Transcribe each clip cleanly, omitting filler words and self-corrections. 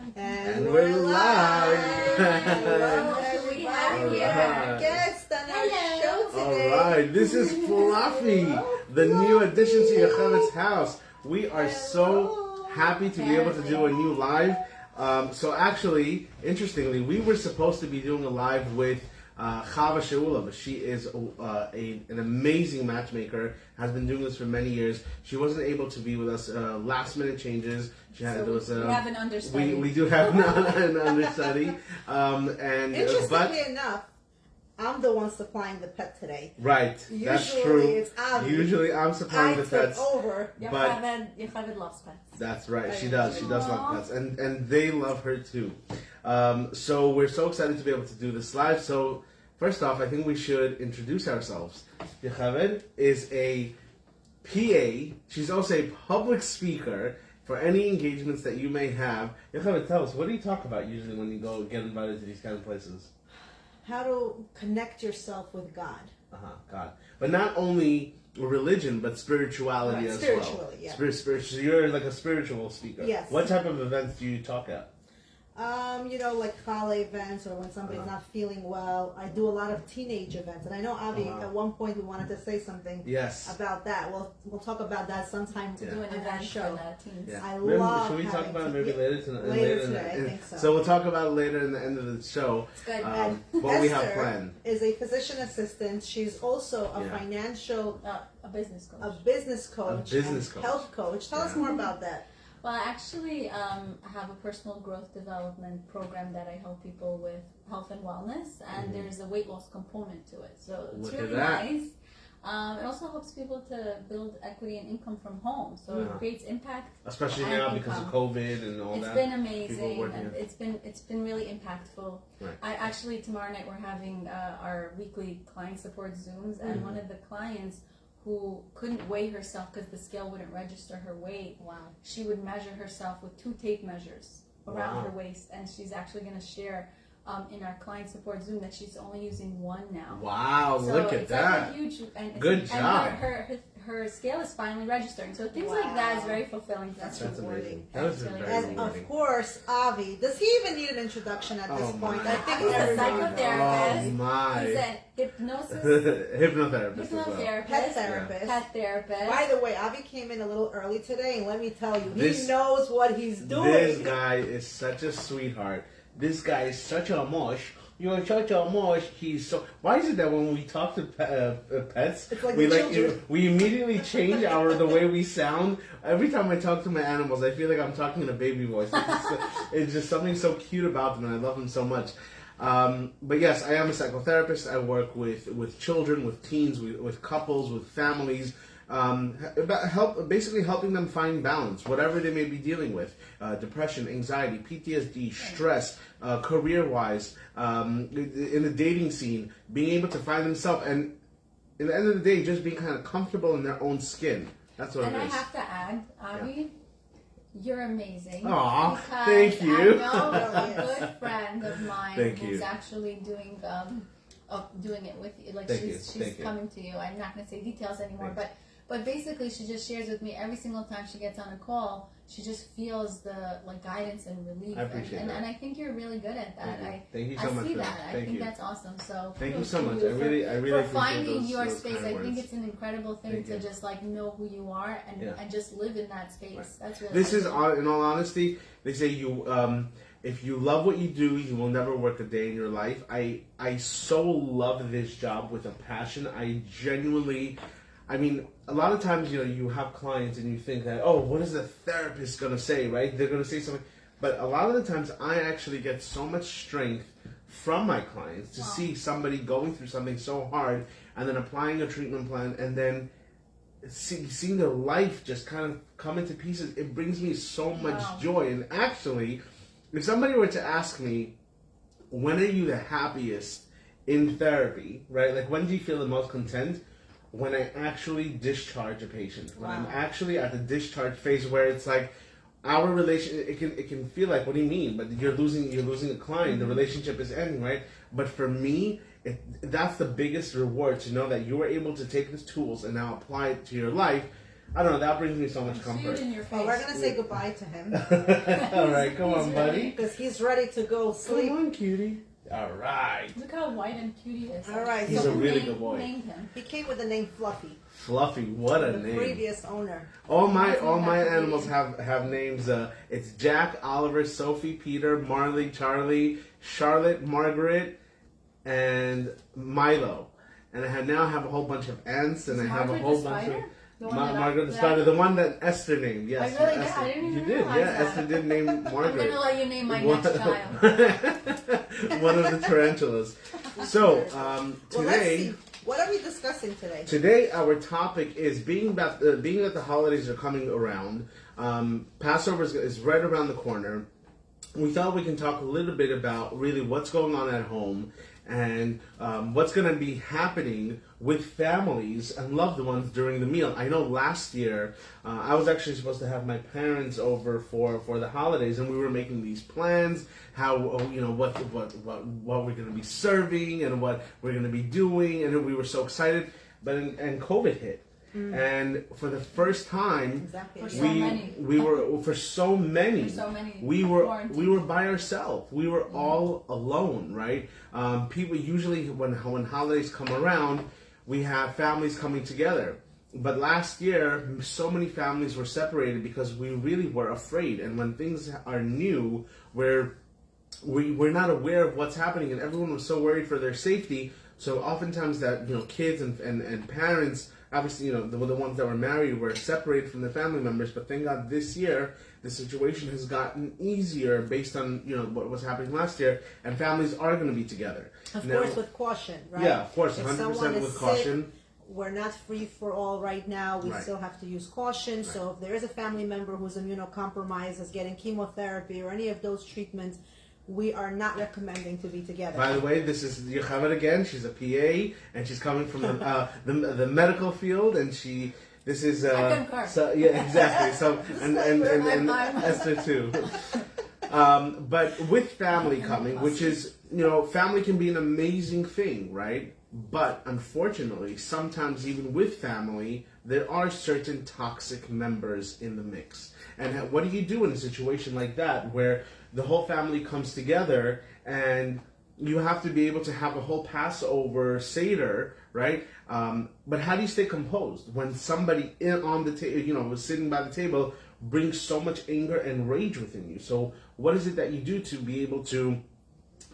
And we're live! Hello, we have here Alright. guest on our show today. Alright, this is Fluffy, the new addition to Yochevet's house. We are so happy to be able to do a new live. So actually, interestingly, we were supposed to be doing a live with Chava Sheula, but she is an amazing matchmaker, has been doing this for many years. She wasn't able to be with us. Last minute changes. We have an understudy. We do have an understudy. Interestingly enough, I'm the one supplying the pet today. Right, Usually that's true. It's Avi. Usually I'm supplying the pets. Over. Yocheved loves pets. That's right, she does. She does love pets, and they love her too. So we're so excited to be able to do this live. So first off, I think we should introduce ourselves. Yocheved is a PA. She's also a public speaker for any engagements that you may have. Yocheved, tell us, what do you talk about usually when you go get invited to these kind of places? How to connect yourself with God. God. But not only religion, but spirituality as well. Spiritually, yeah. So you're like a spiritual speaker. Yes. What type of events do you talk at? Like Kala events or when somebody's not feeling well. I do a lot of teenage events. And I know, Avi, at one point we wanted to say something about that. We'll talk about that sometime To do an event show. For the teens. Yeah. I love Should we talk about it maybe later tonight? Later today, I think so. So we'll talk about it later in the end of the show. It's good. What Esther we have planned. Is a physician assistant. She's also a financial... a business coach. A business coach. Coach. Health coach. Tell us more about that. Well, I actually have a personal growth development program that I help people with health and wellness, and there's a weight loss component to it. So it's really nice. It also helps people to build equity and income from home. So it creates impact. Especially now because of COVID and all that. It's been amazing, and it's been really impactful. Right. I actually, tomorrow night we're having our weekly client support Zooms, and one of the clients who couldn't weigh herself because the scale wouldn't register her weight. Wow. She would measure herself with 2 tape measures around her waist, and she's actually going to share in our client support Zoom that she's only using 1 now. Wow, so look at that. Like a huge, and good job. And her scale is finally registering. So things like that is very fulfilling. That's rewarding. That's really And rewarding. of course, Avi. Does he even need an introduction at this point? I think he's a everybody psychotherapist. Oh my. He's a hypnotherapist. Hypnotherapist as well. Pet therapist. Pet therapist. By the way, Avi came in a little early today, and let me tell you, This- he knows what he's doing. This guy is such a sweetheart. This guy is such a mush. You're such a mush. He's so. Why is it that when we talk to pets, It's like we the children. we immediately change the way we sound? Every time I talk to my animals, I feel like I'm talking in a baby voice. It's just something so cute about them, and I love them so much. But yes, I am a psychotherapist. I work with children, with teens, with couples, with families. Basically helping them find balance, whatever they may be dealing with, depression, anxiety, PTSD, stress, career-wise, in the dating scene, being able to find themselves, and in the end of the day, just being kind of comfortable in their own skin. That's what it is. And I have to add, Avi, you're amazing. Aw, Because thank you. I know a good friend of mine Thank who's you. actually doing it with you. Like Thank you. she's Thank you. coming to you. I'm not going to say details anymore, but basically she just shares with me every single time she gets on a call. She just feels the guidance and relief. I appreciate that. And I think you're really good at that. Thank you so much see for that. that. I Thank think you. that's awesome. So Thank you so much. for I really for appreciate finding those, your those space. kind I of think words. it's an incredible thing Thank to you. just know who you are and just live in that space. That's really This is, awesome. in all honesty, they say if you love what you do, you will never work a day in your life. I so love this job with a passion. I genuinely, I mean, a lot of times, you have clients and you think that, oh, what is the therapist going to say, right? They're going to say something. But a lot of the times, I actually get so much strength from my clients to see somebody going through something so hard and then applying a treatment plan and then seeing their life just kind of come into pieces. It brings me so much joy. And actually, if somebody were to ask me, when are you the happiest in therapy, right? Like, when do you feel the most content? When I actually discharge a patient. When I'm actually at the discharge phase where it's like, our relation, it can feel like, what do you mean? But you're losing a client. The relationship is ending, right? But for me, that's the biggest reward, to know that you were able to take these tools and now apply it to your life. I don't know. That brings me so much comfort. In your face. Well, we're gonna say goodbye to him. All right, come on, buddy. Because he's ready to go sleep. Come on, cutie. All right. Look how white and cute he is. All right. He's So a really good boy. Named him? he came with the name Fluffy. Fluffy, what a The name. previous owner. All my animals have names. It's Jack, Oliver, Sophie, Peter, Marley, Charlie, Charlotte, Margaret, and Milo. And I now have a whole bunch of ants, and I have a whole bunch of Margaret the spider, the one that Esther named. Yes, I really did. Esther. I didn't even You did, realize yeah. that. Esther did name Margaret. I'm gonna let you name my next child. One of the tarantulas. So Well, let's today. see. What are we discussing today? Today, our topic is being that the holidays are coming around. Passover is right around the corner. We thought we can talk a little bit about really what's going on at home and what's going to be happening with families and loved ones during the meal. I know last year I was actually supposed to have my parents over for the holidays, and we were making these plans, how what we're going to be serving and what we're going to be doing, and we were so excited. But and COVID hit. And for the first time, we were for so many we were by ourselves. We were all alone, right? People usually when holidays come around, we have families coming together. But last year, so many families were separated because we really were afraid. And when things are new, we're not aware of what's happening, and everyone was so worried for their safety. So oftentimes that kids and parents, obviously, the ones that were married were separated from their family members. But thank God this year, the situation has gotten easier based on, what was happening last year. And families are going to be together. Of course, with caution, right? Yeah, of course, If 100% someone is with caution. Sick, we're not free for all right now. We Right. still have to use caution. Right. So if there is a family member who's immunocompromised, is getting chemotherapy or any of those treatments, we are not recommending to be together. By the way, this is Yocheved again. She's a PA, and she's coming from the medical field, and this is I concur. so yeah, exactly. So and I'm- Esther too. But with family coming, which is family can be an amazing thing, right? But unfortunately, sometimes even with family, there are certain toxic members in the mix. And what do you do in a situation like that where the whole family comes together and you have to be able to have a whole Passover Seder, right? But how do you stay composed when somebody on the table, was sitting by the table, brings so much anger and rage within you? So what is it that you do to be able to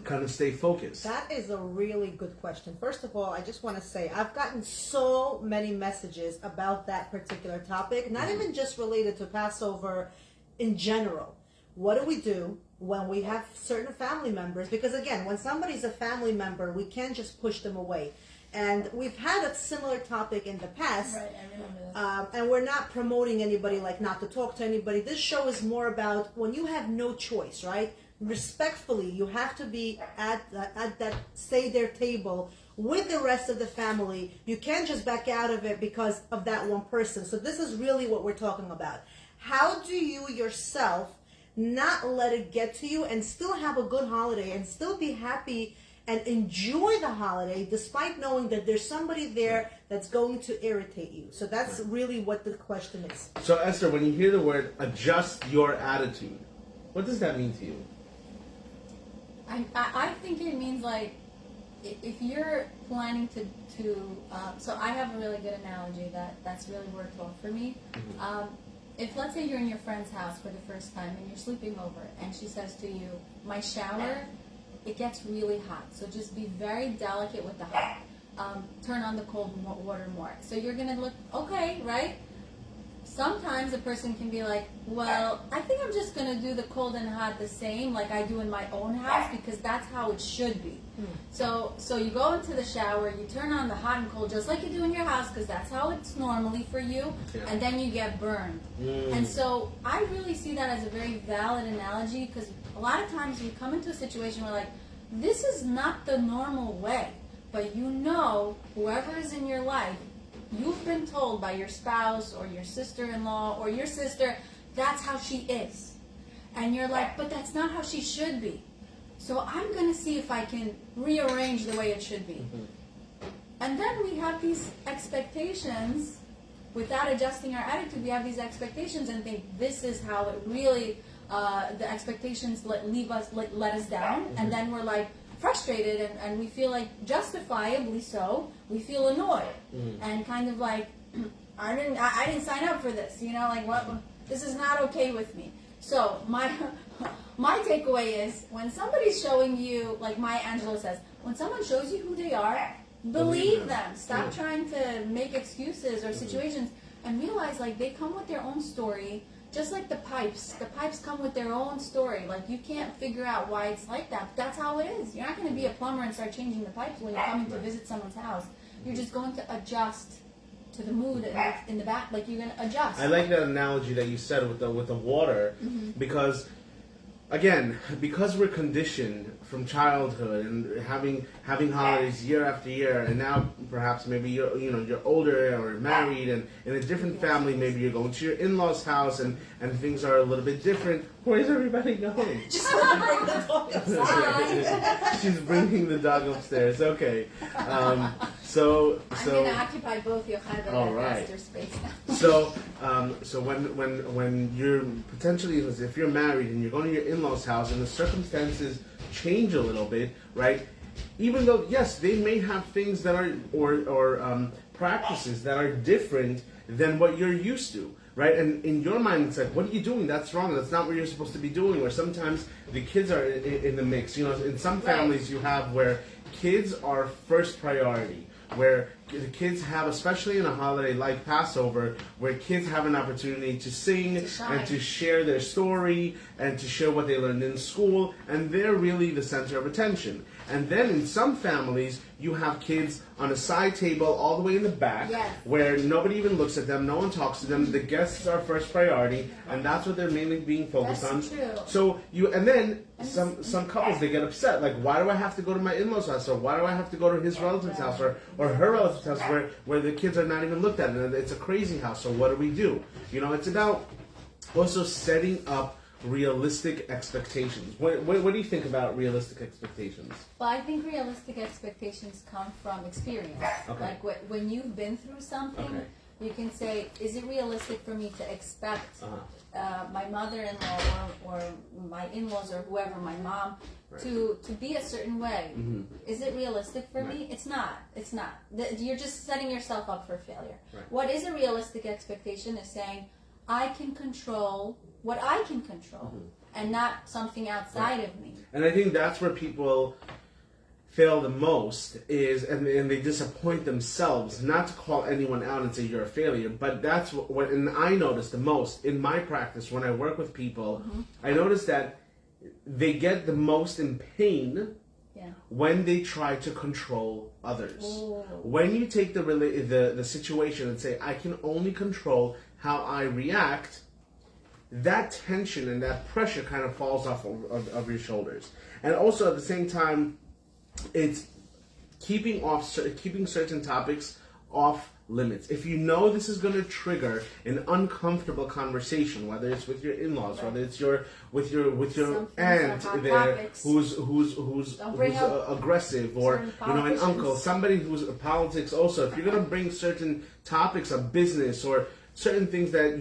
kind of stay focused? That is a really good question. First of all, I just want to say I've gotten so many messages about that particular topic, not even just related to Passover in general. What do we do when we have certain family members? Because again, when somebody's a family member, we can't just push them away. And we've had a similar topic in the past. Right, I remember that. And we're not promoting anybody like not to talk to anybody. This show is more about when you have no choice, right? Respectfully, you have to be at that Seder table with the rest of the family. You can't just back out of it because of that one person. So this is really what we're talking about. How do you yourself not let it get to you and still have a good holiday and still be happy and enjoy the holiday despite knowing that there's somebody there that's going to irritate you? So that's really what the question is. So Esther, when you hear the word adjust your attitude, what does that mean to you? I think it means like if you're planning to so I have a really good analogy that's really worked well for me. If let's say you're in your friend's house for the first time and you're sleeping over and she says to you, my shower, it gets really hot, so just be very delicate with the hot. Turn on the cold water more. So you're gonna look okay, right? Sometimes a person can be like, well, I think I'm just going to do the cold and hot the same like I do in my own house because that's how it should be. So you go into the shower, you turn on the hot and cold just like you do in your house because that's how it's normally for you, and then you get burned. And so I really see that as a very valid analogy because a lot of times we come into a situation where like, this is not the normal way, but whoever is in your life, you've been told by your spouse or your sister-in-law or your sister, that's how she is. And you're like, but that's not how she should be. So I'm going to see if I can rearrange the way it should be. And then we have these expectations without adjusting our attitude, we have these expectations and think this is how it really, the expectations let us down, and then we're like frustrated and we feel like justifiably so, we feel annoyed and kind of like, I didn't sign up for this, like what, this is not okay with me. So my takeaway is when somebody's showing you, like Maya Angelou says, when someone shows you who they are, believe them. Stop trying to make excuses or situations and realize like they come with their own story, just like the pipes. The pipes come with their own story. Like you can't figure out why it's like that. But that's how it is. You're not going to be a plumber and start changing the pipes when you're coming to visit someone's house. You're just going to adjust to the mood in the back. Like you're going to adjust. I like that analogy that you said with the water, because again, because we're conditioned from childhood and having holidays year after year, and now perhaps maybe you're older or married and in a different family, maybe you're going to your in-laws' house and things are a little bit different. Where's everybody going? Just want to bring the dog outside. She's bringing the dog upstairs. Okay. So I'm going to occupy both Yochai and Master space now. So when you're potentially, if you're married and you're going to your in-laws' house and the circumstances change a little bit, right? Even though yes, they may have things that are or practices that are different than what you're used to, right? And in your mind, it's like, what are you doing? That's wrong. That's not what you're supposed to be doing. Or sometimes the kids are in the mix. In some families you have where kids are first priority, where the kids have, especially in a holiday like Passover, where kids have an opportunity to sing and to share their story and to share what they learned in school, and they're really the center of attention. And then in some families, you have kids on a side table all the way in the back, where nobody even looks at them, no one talks to them, the guests are first priority, and that's what they're mainly being focused on. True. So some couples, they get upset, like, why do I have to go to my in-laws' house, or why do I have to go to his relative's house, or her relative's house, where the kids are not even looked at, and it's a crazy house, so what do we do? It's about also setting up realistic expectations. What do you think about realistic expectations? Well, I think realistic expectations come from experience. Okay. Like when you've been through something, you can say, is it realistic for me to expect my mother-in-law or my in-laws or whoever, my mom, to be a certain way? Is it realistic for me? It's not. You're just setting yourself up for failure. What is a realistic expectation is saying, I can control what I can control and not something outside of me. And I think that's where people fail the most is, and they disappoint themselves, not to call anyone out and say you're a failure, but that's what and I notice the most in my practice when I work with people. I notice that they get the most in pain when they try to control others. When you take the situation and say, I can only control how I react, that tension and that pressure kind of falls off of your shoulders. And also at the same time, it's keeping certain topics off limits. If you know this is going to trigger an uncomfortable conversation, whether it's with your in-laws, whether it's with your aunt there who's aggressive, or an uncle, somebody who's politics also. If you're going to bring certain topics of business or certain things that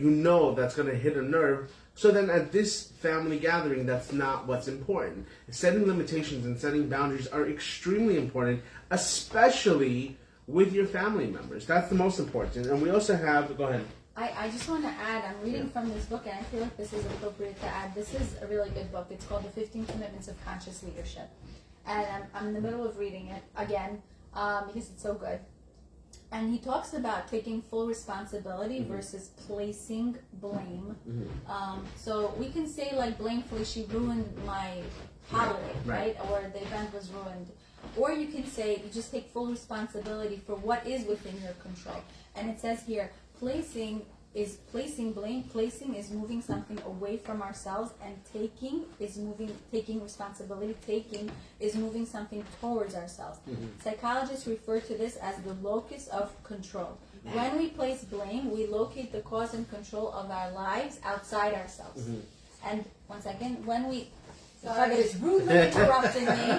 that's going to hit a nerve, so then at this family gathering, that's not what's important. Setting limitations and setting boundaries are extremely important, especially with your family members. That's the most important. And we also have, go ahead. I just want to add, I'm reading from this book, and I feel like this is appropriate to add. This is a really good book. It's called The 15 Commitments of Conscious Leadership. And I'm in the middle of reading it again because it's so good. And he talks about taking full responsibility versus placing blame. So we can say, like, blamefully, she ruined my holiday, right? Or the event was ruined. Or you can say, you just take full responsibility for what is within your control. And it says here, placing is placing blame. Placing is moving something away from ourselves, and taking responsibility. Taking is moving something towards ourselves. Psychologists refer to this as the locus of control. When we place blame, we locate the cause and control of our lives outside ourselves. And once again, when we Chagad is rudely interrupting me.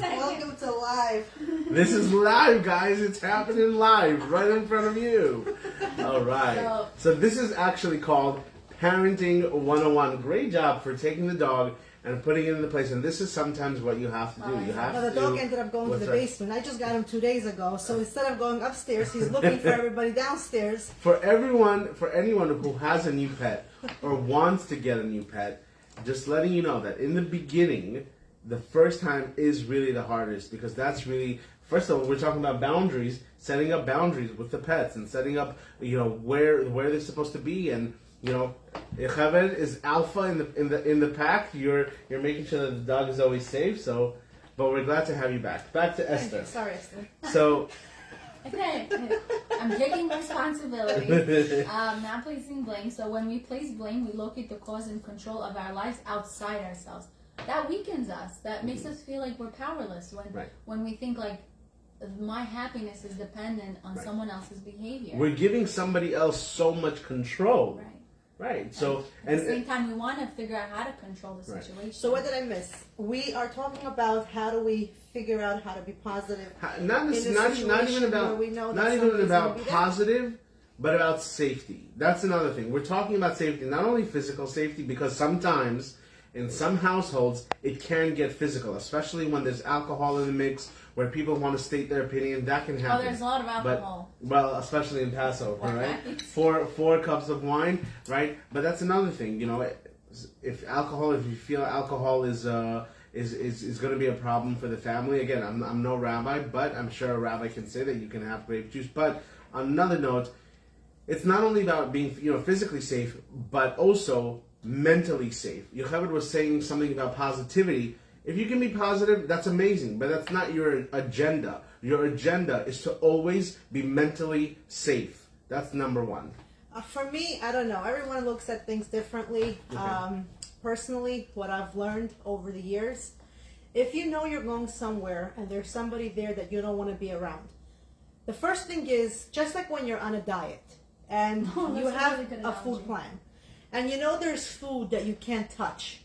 Welcome to live. This is live, guys. It's happening live, right in front of you. All right. So this is actually called Parenting 101. Great job for taking the dog and putting it in the place. And this is sometimes what you have to do. You have Well, the to dog ended up going to the basement. I just got him 2 days ago. So instead of going upstairs, he's looking for everybody downstairs. For anyone who has a new pet or wants to get a new pet, just letting you know that in the beginning, the first time is really the hardest, because that's really, first of all, we're talking about boundaries, setting up boundaries with the pets and setting up, where they're supposed to be. And Chaved is alpha in the pack. You're making sure that the dog is always safe. So, but we're glad to have you back. Back to Esther. Sorry, Esther. So, Okay, I'm taking responsibility, not placing blame. So when we place blame, we locate the cause and control of our lives outside ourselves. That weakens us. That makes us feel like we're powerless when we think like my happiness is dependent on someone else's behavior. We're giving somebody else so much control. Right. So at the same time, we want to figure out how to control the situation. So what did I miss? We are talking about how do we figure out how to be positive. Not even about positive, but about safety. That's another thing. We're talking about safety, not only physical safety, because sometimes in some households it can get physical, especially when there's alcohol in the mix, where people want to state their opinion. That can happen. Oh, there's a lot of alcohol. Well, especially in Passover, right? Four cups of wine, right? But that's another thing. If you feel alcohol is going to be a problem for the family. Again, I'm no rabbi, but I'm sure a rabbi can say that you can have grape juice. But on another note, it's not only about being physically safe, but also mentally safe. Yocheved was saying something about positivity. If you can be positive, that's amazing, but that's not your agenda. Your agenda is to always be mentally safe. That's number one. For me, I don't know. Everyone looks at things differently. Okay. Personally, what I've learned over the years, if you know you're going somewhere and there's somebody there that you don't want to be around, the first thing is, just like when you're on a diet and you have a food plan, and there's food that you can't touch.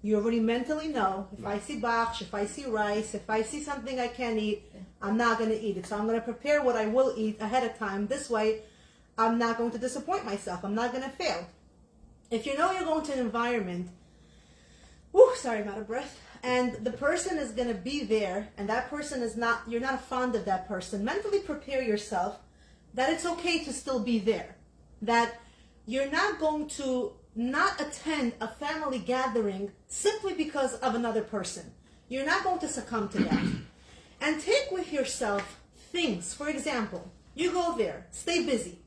You already mentally know, if I see baksh, if I see rice, if I see something I can't eat, I'm not going to eat it. So I'm going to prepare what I will eat ahead of time. This way, I'm not going to disappoint myself. I'm not going to fail. If you know you're going to an environment, I'm out of breath, and the person is going to be there, and that person you're not fond of that person, mentally prepare yourself that it's okay to still be there. That you're not going to not attend a family gathering simply because of another person. You're not going to succumb to that. And take with yourself things. For example, you go there, stay busy.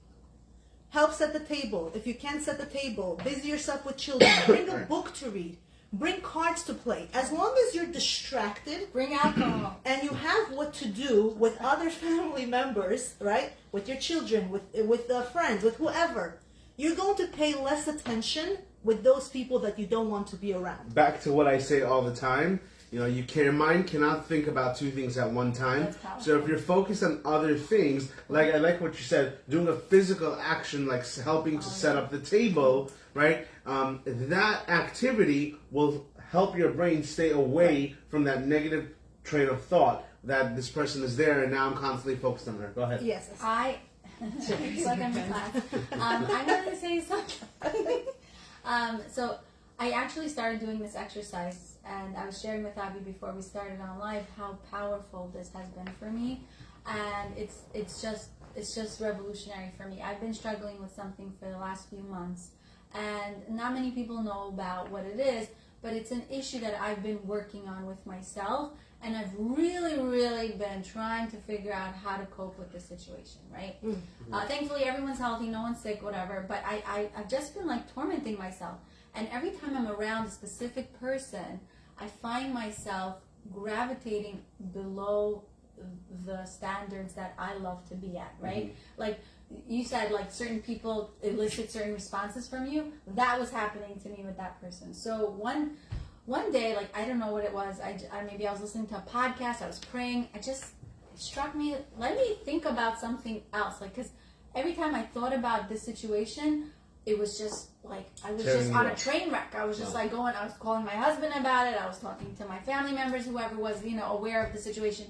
Help set the table. If you can't set the table, busy yourself with children. Bring a book to read. Bring cards to play. As long as you're distracted, bring alcohol, and you have what to do with other family members, right? With your children, with friends, with whoever. You're going to pay less attention with those people that you don't want to be around. Back to what I say all the time, your mind cannot think about two things at one time. So if you're focused on other things, like I like what you said, doing a physical action like helping to set up the table, right? That activity will help your brain stay away from that negative train of thought that this person is there and now I'm constantly focused on her. Go ahead. Yes. It's like I'm in class. I'm going to say something. So I actually started doing this exercise, and I was sharing with Abby before we started on live how powerful this has been for me, and it's just revolutionary for me. I've been struggling with something for the last few months, and not many people know about what it is, but it's an issue that I've been working on with myself. And I've really, really been trying to figure out how to cope with the situation, right? Mm-hmm. Thankfully, everyone's healthy, no one's sick, whatever. But I've just been like tormenting myself. And every time I'm around a specific person, I find myself gravitating below the standards that I love to be at, right? Mm-hmm. Like you said, like certain people elicit certain responses from you. That was happening to me with that person. So one day, like, I don't know what it was. Maybe I was listening to a podcast. I was praying. It struck me. Let me think about something else. Like, because every time I thought about this situation, it was just like I was Tearing just you on a up. train wreck. I was just like going. I was calling my husband about it. I was talking to my family members, whoever was aware of the situation,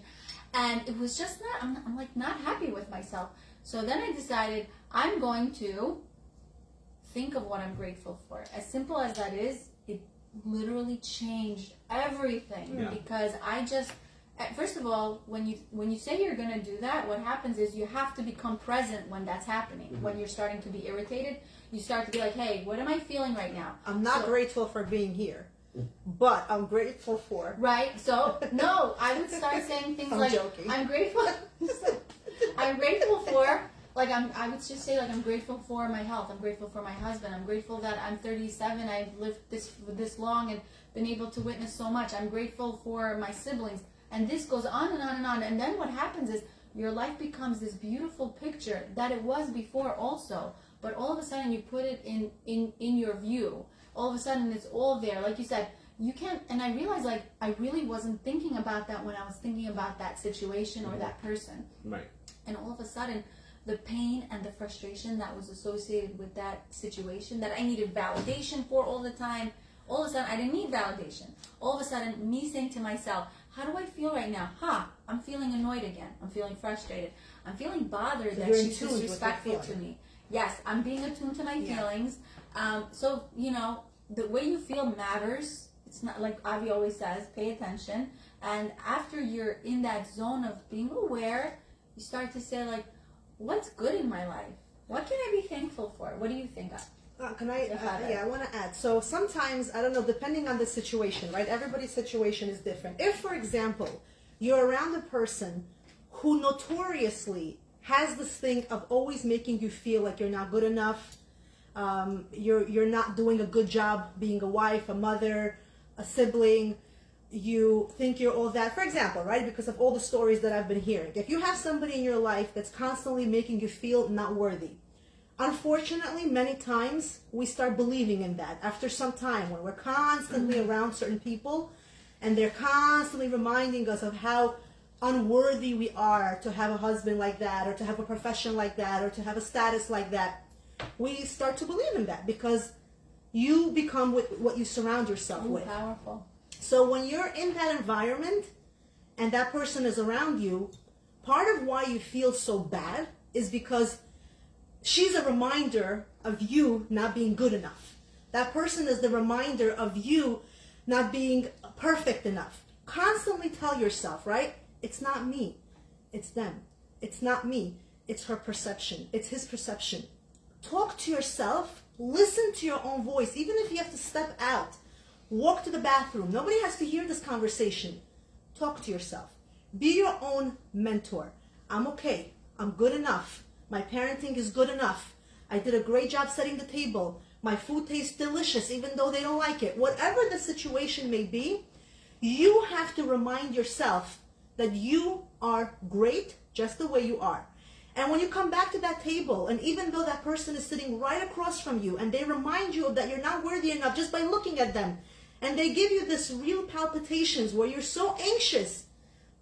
and it was just not. I'm like not happy with myself. So then I decided I'm going to think of what I'm grateful for. As simple as that is, it literally changed everything because I just. First of all, when you say you're going to do that, what happens is you have to become present when that's happening. Mm-hmm. When you're starting to be irritated, you start to be like, hey, what am I feeling right now? I'm not grateful for being here, but I'm grateful for... Right? So, no, I would start saying things like, joking. I'm grateful for... I would just say, I'm grateful for my health. I'm grateful for my husband. I'm grateful that I'm 37. I've lived this long and been able to witness so much. I'm grateful for my siblings. And this goes on and on and on. And then what happens is your life becomes this beautiful picture that it was before also. But all of a sudden you put it in your view. All of a sudden it's all there. Like you said, you can't, and I realized I really wasn't thinking about that when I was thinking about that situation or that person. Right. And all of a sudden, the pain and the frustration that was associated with that situation that I needed validation for all the time, all of a sudden I didn't need validation. All of a sudden, me saying to myself, how do I feel right now? I'm feeling annoyed again. I'm feeling frustrated. I'm feeling bothered that she's disrespectful to me. Yes, I'm being attuned to my feelings. So, the way you feel matters. It's not like Avi always says, pay attention. And after you're in that zone of being aware, you start to say, what's good in my life? What can I be thankful for? What do you think of? I want to add. So sometimes, I don't know, depending on the situation, right? Everybody's situation is different. If, for example, you're around a person who notoriously has this thing of always making you feel like you're not good enough, you're not doing a good job being a wife, a mother, a sibling, you think you're all that. For example, right? Because of all the stories that I've been hearing. If you have somebody in your life that's constantly making you feel not worthy, unfortunately, many times we start believing in that. After some time, when we're constantly around certain people and they're constantly reminding us of how unworthy we are to have a husband like that, or to have a profession like that, or to have a status like that, we start to believe in that because you become what you surround yourself with. Powerful. So when you're in that environment and that person is around you, part of why you feel so bad is because she's a reminder of you not being good enough. That person is the reminder of you not being perfect enough. Constantly tell yourself, right? It's not me. It's them. It's not me. It's her perception. It's his perception. Talk to yourself. Listen to your own voice. Even if you have to step out, walk to the bathroom. Nobody has to hear this conversation. Talk to yourself. Be your own mentor. I'm okay. I'm good enough. My parenting is good enough. I did a great job setting the table. My food tastes delicious even though they don't like it. Whatever the situation may be, you have to remind yourself that you are great just the way you are. And when you come back to that table, and even though that person is sitting right across from you and they remind you that you're not worthy enough just by looking at them, and they give you this real palpitations where you're so anxious,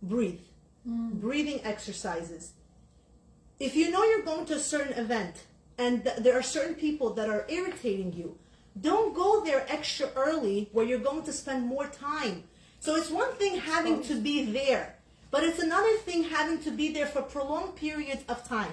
breathe. Breathing exercises. If you know you're going to a certain event and there are certain people that are irritating you, don't go there extra early where you're going to spend more time. So it's one thing having to be there, but it's another thing having to be there for prolonged periods of time.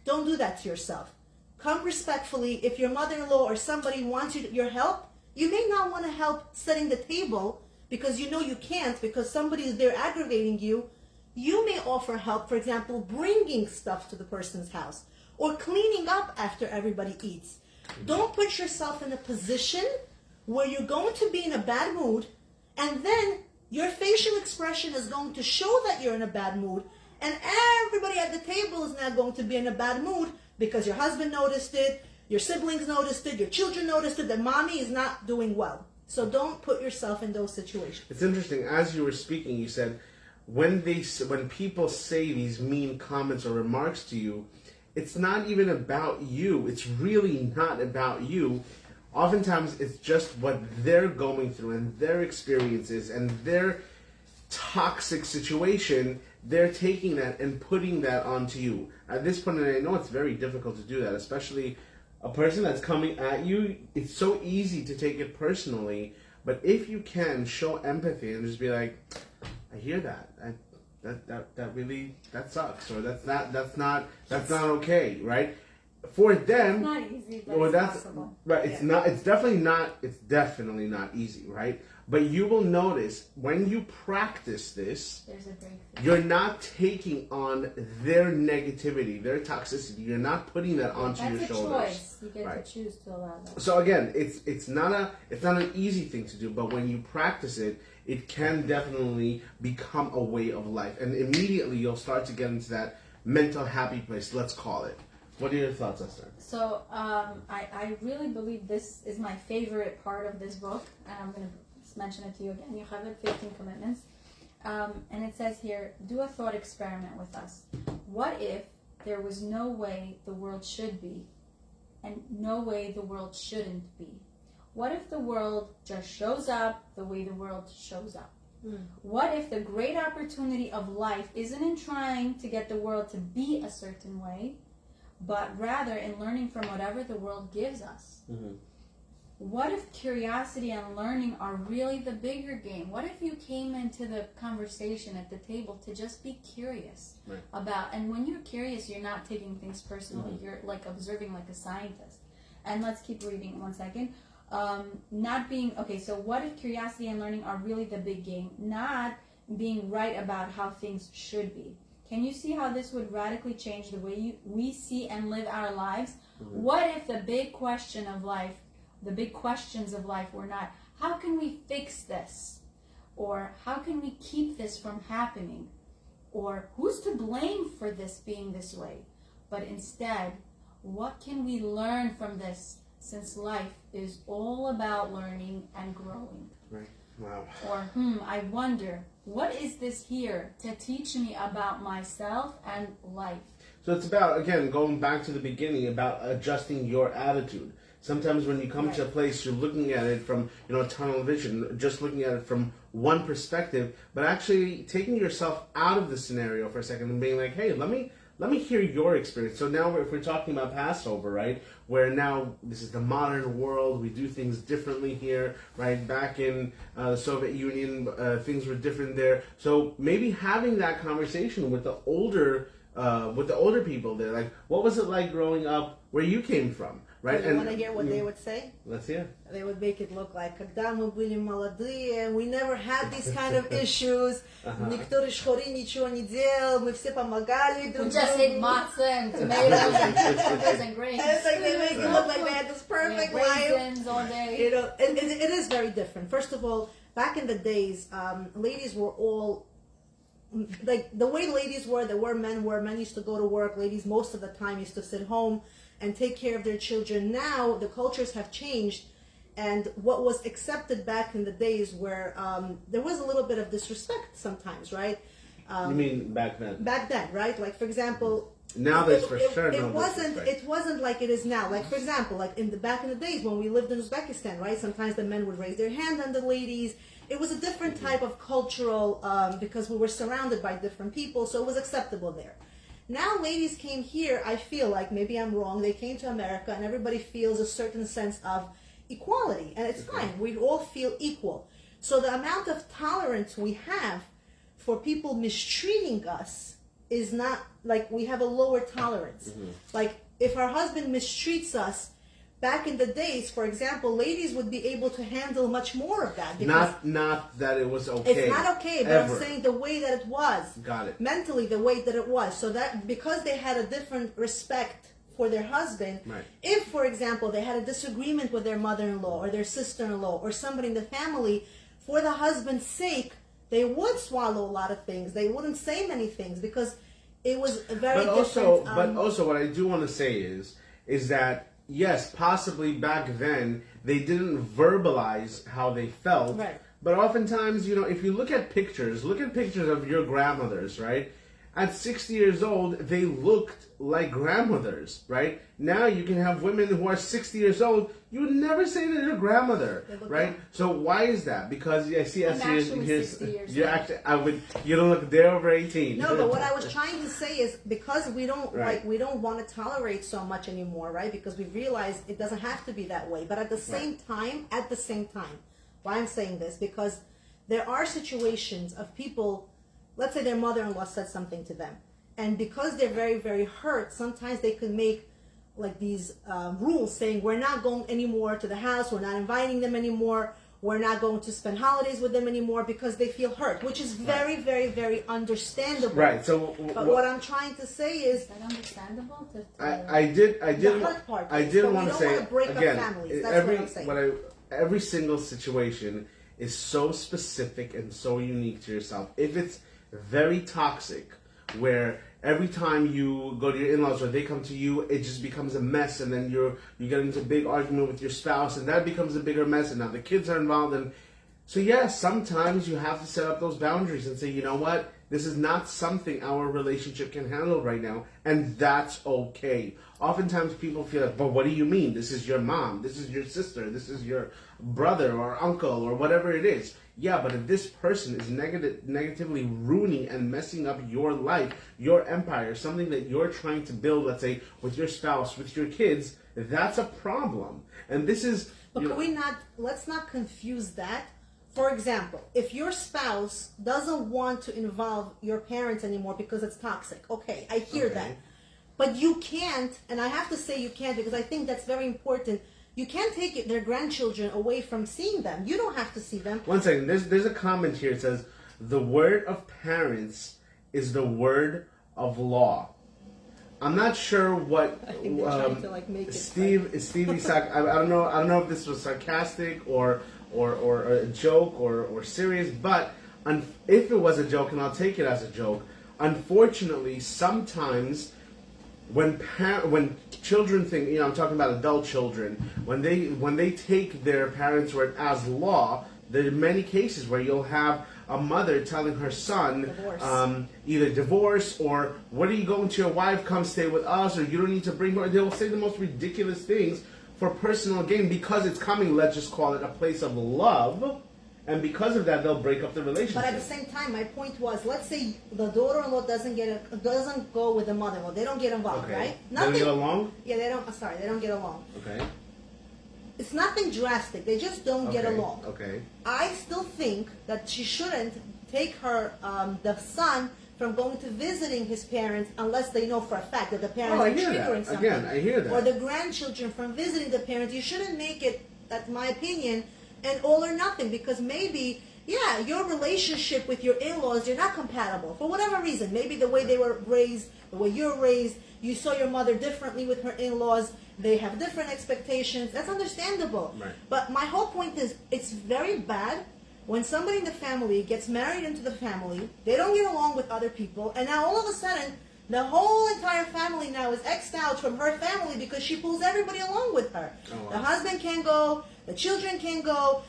Don't do that to yourself. Come respectfully. If your mother-in-law or somebody wants your help, you may not want to help setting the table because you know you can't because somebody is there aggravating you. You may offer help, for example, bringing stuff to the person's house or cleaning up after everybody eats. Don't put yourself in a position where you're going to be in a bad mood and then your facial expression is going to show that you're in a bad mood and everybody at the table is now going to be in a bad mood because your husband noticed it, your siblings noticed it, your children noticed it, that mommy is not doing well. So don't put yourself in those situations. It's interesting. As you were speaking, you said, when people say these mean comments or remarks to you, it's not even about you. It's really not about you. Oftentimes, it's just what they're going through and their experiences and their toxic situation. They're taking that and putting that onto you. At this point, and I know it's very difficult to do that, especially a person that's coming at you, it's so easy to take it personally. But if you can show empathy and just be like, I hear that. That really sucks, or that's not okay, right? For them, It's not easy, but well, it's that's possible. right. It's definitely not easy, right? But you will notice when you practice this, There's a breakthrough. you're not taking on their negativity, their toxicity. You're not putting that onto your That's a shoulders. choice. You get Right. to choose to allow that. So again, it's not an easy thing to do, but when you practice it, it can definitely become a way of life, and immediately you'll start to get into that mental happy place. Let's call it. What are your thoughts, Esther? So I really believe this is my favorite part of this book, and I'm going to mention it to you again. You have it, 15 Commitments. And it says here, do a thought experiment with us. What if there was no way the world should be, and no way the world shouldn't be? What if the world just shows up the way the world shows up? What if the great opportunity of life isn't in trying to get the world to be a certain way, but rather in learning from whatever the world gives us? Mm-hmm. What if curiosity and learning are really the bigger game? What if you came into the conversation at the table to just be curious about, and when you're curious, you're not taking things personally. You're like observing like a scientist. And let's keep reading 1 second. So what if curiosity and learning are really the big game? Not being right about how things should be. Can you see how this would radically change the way we see and live our lives? What if the big question of life, the big questions of life were not, how can we fix this? Or how can we keep this from happening? Or who's to blame for this being this way? But instead, what can we learn from this, since life is all about learning and growing? Right. Wow. Or, I wonder, what is this here to teach me about myself and life? So it's about, again, going back to the beginning, about adjusting your attitude. Sometimes when you come to a place, you're looking at it from, tunnel vision, just looking at it from one perspective, but actually taking yourself out of the scenario for a second and being like, hey, let me hear your experience. So now if we're talking about Passover, right, where now this is the modern world, we do things differently here, right? Back in the Soviet Union, things were different there. So maybe having that conversation with the older people there, like, what was it like growing up where you came from, right? You want to hear what they would say? Let's hear. They would make it look like, когда мы были молодые, we never had these kind of issues. Никто шхори ничего не делал, мы все помогали друг We just другу. ate matzah and tomatoes and cucumbers and grains. And it's like they make it look like they had this perfect life. Raisins all day. It is very different. First of all, back in the days, ladies were all like the way ladies were. There were men where men used to go to work. Ladies most of the time used to sit home and take care of their children. Now the cultures have changed, and what was accepted back in the days where there was a little bit of disrespect sometimes, right? You mean back then? Back then, right? Like for example, now there's for sure it no wasn't. disrespect. It wasn't like it is now. Like for example, like back in the days when we lived in Uzbekistan, right? Sometimes the men would raise their hand on the ladies. It was a different type of cultural because we were surrounded by different people, so it was acceptable there. Now ladies came here, I feel like, maybe I'm wrong, they came to America and everybody feels a certain sense of equality, and it's fine, we all feel equal. So the amount of tolerance we have for people mistreating us is not, like, we have a lower tolerance. Like, if our husband mistreats us, back in the days, for example, ladies would be able to handle much more of that. Not that it was okay. It's not okay, but ever. I'm saying the way that it was. Got it. Mentally, the way that it was. So that because they had a different respect for their husband, right. If, for example, they had a disagreement with their mother-in-law or their sister-in-law or somebody in the family, for the husband's sake, they would swallow a lot of things. They wouldn't say many things because it was very different. But also, what I do want to say is that, yes, possibly back then they didn't verbalize how they felt. Right. But oftentimes, if you look at pictures of your grandmothers, right? at 60 years old, they looked like grandmothers, right? Now you can have women who are 60 years old. You would never say that they're a grandmother, right? Young. So why is that? Because I see, I'm actually 60 years you're old. actually, you don't look there over 18. No, but what I was trying to say is because we don't Right. we don't want to tolerate so much anymore, right? Because we realize it doesn't have to be that way. But at the same time, why I'm saying this, because there are situations of people, let's say their mother-in-law said something to them, and because they're very, very hurt, sometimes they could make like these rules saying we're not going anymore to the house, we're not inviting them anymore, we're not going to spend holidays with them anymore because they feel hurt, which is very, very, very understandable. Right. So, But what I'm trying to say is, Is that understandable? I did the hurt part. I is, did but we want to don't say want to break again. up families. That's Every what I'm saying. every single situation is so specific and so unique to yourself. If it's very toxic, where every time you go to your in-laws or they come to you, it just becomes a mess, and then you get into a big argument with your spouse, and that becomes a bigger mess, and now the kids are involved, and so yeah, sometimes you have to set up those boundaries and say, you know what, this is not something our relationship can handle right now, and that's okay. Oftentimes people feel like, but what do you mean? This is your mom, this is your sister, this is your brother or uncle or whatever it is. Yeah, but if this person is negatively ruining and messing up your life, your empire, something that you're trying to build, let's say, with your spouse, with your kids, that's a problem. And this is... But let's not confuse that. For example, if your spouse doesn't want to involve your parents anymore because it's toxic, okay, I hear that. But you can't, and I have to say you can't because I think that's very important. You can't take their grandchildren away from seeing them. You don't have to see them. One second. There's a comment here. It says, the word of parents is the word of law. I'm not sure what I think they're trying to make it Steve Isaac. I don't know if this was sarcastic or a joke or serious. But if it was a joke, and I'll take it as a joke, unfortunately, sometimes when children think, I'm talking about adult children, when they take their parents' word as law, there are many cases where you'll have a mother telling her son either divorce or, what are you going to your wife, come stay with us, or you don't need to bring her. They'll say the most ridiculous things for personal gain because it's coming, let's just call it a place of love. And because of that, they'll break up the relationship. But at the same time, my point was, let's say the daughter-in-law doesn't go with the mother-in-law. They don't get involved, right? They don't get along? Yeah, they don't. Sorry, they don't get along. Okay. It's nothing drastic. They just don't get along. Okay. I still think that she shouldn't take her the son from going to visiting his parents unless they know for a fact that the parents are triggering something. Again, I hear that. Or the grandchildren from visiting the parents. You shouldn't make it, that's my opinion, an all or nothing, because maybe, yeah, your relationship with your in-laws, you're not compatible for whatever reason. Maybe the way they were raised, the way you're raised, you saw your mother differently with her in-laws, they have different expectations. That's understandable. Right. But my whole point is, it's very bad when somebody in the family gets married into the family, they don't get along with other people, and now all of a sudden, the whole entire family now is X'd out from her family because she pulls everybody along with her. Oh, wow. The husband can't go, the children can't go.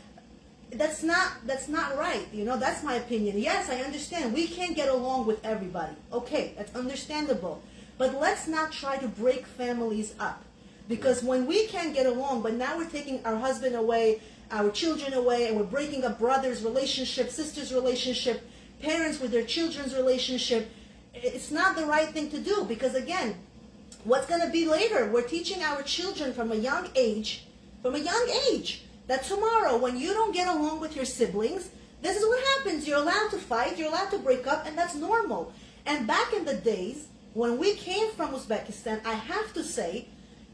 That's not right. That's my opinion. Yes, I understand. We can't get along with everybody. Okay, that's understandable. But let's not try to break families up. Because when we can't get along, but now we're taking our husband away, our children away, and we're breaking up brothers' relationship, sisters' relationship, parents with their children's relationship, it's not the right thing to do. Because again, what's going to be later? We're teaching our children from a young age, that tomorrow when you don't get along with your siblings, this is what happens. You're allowed to fight, you're allowed to break up, and that's normal. And back in the days, when we came from Uzbekistan, I have to say,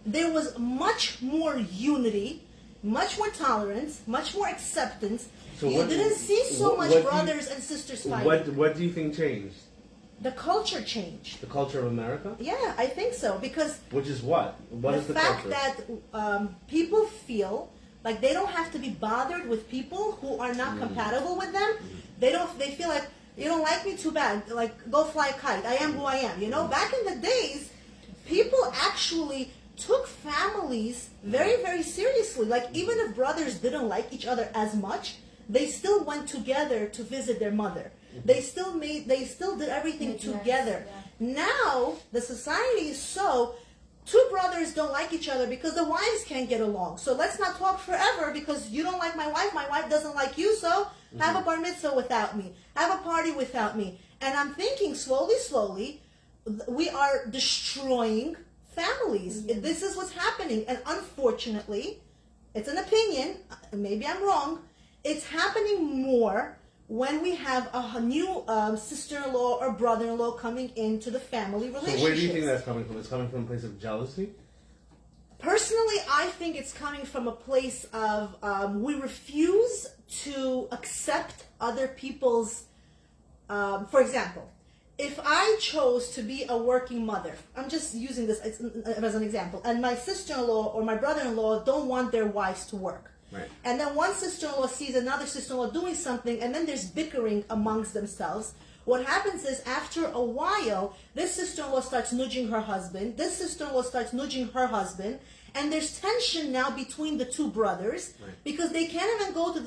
there was much more unity, much more tolerance, much more acceptance. So you didn't see so much brothers and sisters fighting. What do you think changed? The culture changed. The culture of America? Yeah, I think so. Because Which is what? What is the fact culture? that people feel like they don't have to be bothered with people who are not compatible with them. They feel like, you don't like me, too bad. Like, go fly a kite. I am who I am. Back in the days, people actually took families very, very seriously. Like, even if brothers didn't like each other as much, they still went together to visit their mother. They still did everything together. Now the society is so, two brothers don't like each other because the wives can't get along. So let's not talk forever because you don't like my wife doesn't like you, so have a bar mitzvah without me. Have a party without me. And I'm thinking slowly, we are destroying families. Yes. This is what's happening. And unfortunately, it's an opinion, maybe I'm wrong, it's happening more when we have a new sister-in-law or brother-in-law coming into the family relationship. So where do you think that's coming from? It's coming from a place of jealousy? Personally, I think it's coming from a place of we refuse to accept other people's, for example, if I chose to be a working mother, I'm just using this as an example, and my sister-in-law or my brother-in-law don't want their wives to work. Right. And then one sister-in-law sees another sister-in-law doing something, and then there's bickering amongst themselves. What happens is, after a while, this sister-in-law starts nudging her husband, this sister-in-law starts nudging her husband, and there's tension now between the two brothers, right, because they can't even go to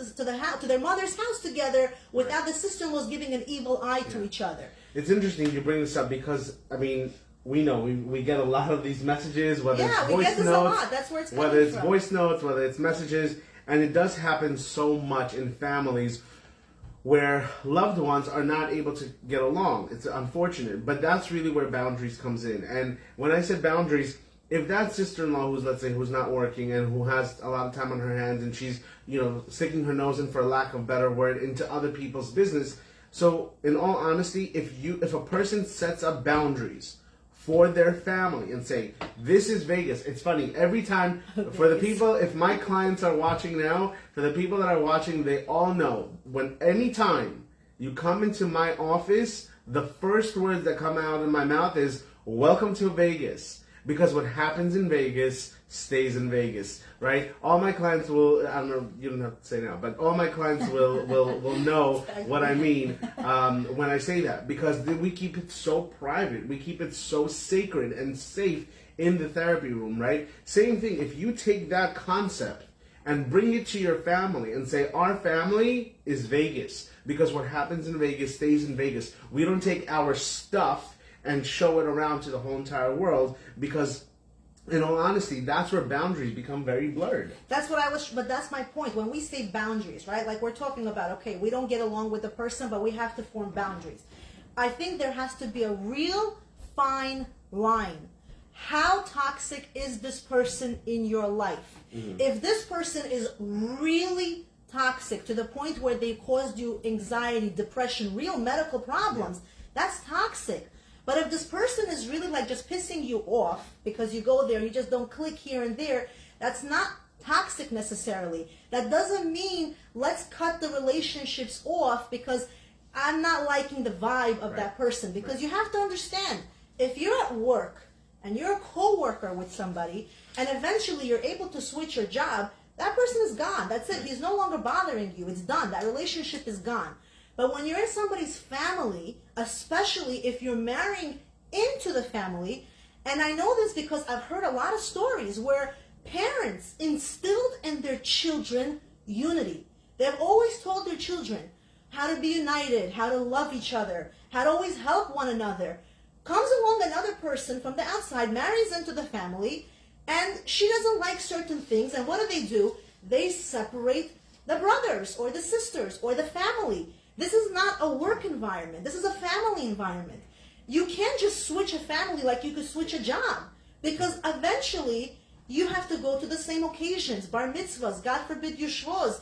their mother's house together without the sister-in-laws giving an evil eye to each other. It's interesting you bring this up because, I mean, we know we get a lot of these messages, whether it's we voice get this notes, a lot. That's where it's coming whether it's from. voice notes, whether it's messages, and it does happen so much in families where loved ones are not able to get along. It's unfortunate, but that's really where boundaries comes in. And when I said boundaries, if that sister-in-law who's not working and who has a lot of time on her hands and she's, sticking her nose in, for lack of a better word, into other people's business. So in all honesty, if a person sets up boundaries for their family and say, this is Vegas. It's funny, every time, for the people, if my clients are watching now, for the people that are watching, they all know, anytime you come into my office, the first words that come out of my mouth is, welcome to Vegas. Because what happens in Vegas stays in Vegas, right? All my clients will, I don't know, you don't have to say now, but all my clients will know what I mean when I say that. Because we keep it so private. We keep it so sacred and safe in the therapy room, right? Same thing, if you take that concept and bring it to your family and say, our family is Vegas. Because what happens in Vegas stays in Vegas. We don't take our stuff and show it around to the whole entire world, because in all honesty, that's where boundaries become very blurred. But that's my point. When we say boundaries, right? Like we're talking about, okay, we don't get along with the person, but we have to form boundaries. I think there has to be a real fine line. How toxic is this person in your life? Mm-hmm. If this person is really toxic to the point where they caused you anxiety, depression, real medical problems, that's toxic. But if this person is really like just pissing you off because you go there, you just don't click here and there, that's not toxic necessarily. That doesn't mean let's cut the relationships off because I'm not liking the vibe of that person. Because you have to understand, if you're at work and you're a co-worker with somebody and eventually you're able to switch your job, that person is gone. That's it. He's no longer bothering you. It's done. That relationship is gone. But when you're in somebody's family, especially if you're marrying into the family, and I know this because I've heard a lot of stories where parents instilled in their children unity. They've always told their children how to be united, how to love each other, how to always help one another. Comes along another person from the outside, marries into the family, and she doesn't like certain things, and what do? They separate the brothers or the sisters or the family. This is not a work environment. This is a family environment. You can't just switch a family like you could switch a job, because eventually you have to go to the same occasions, bar mitzvahs, God forbid yeshvos,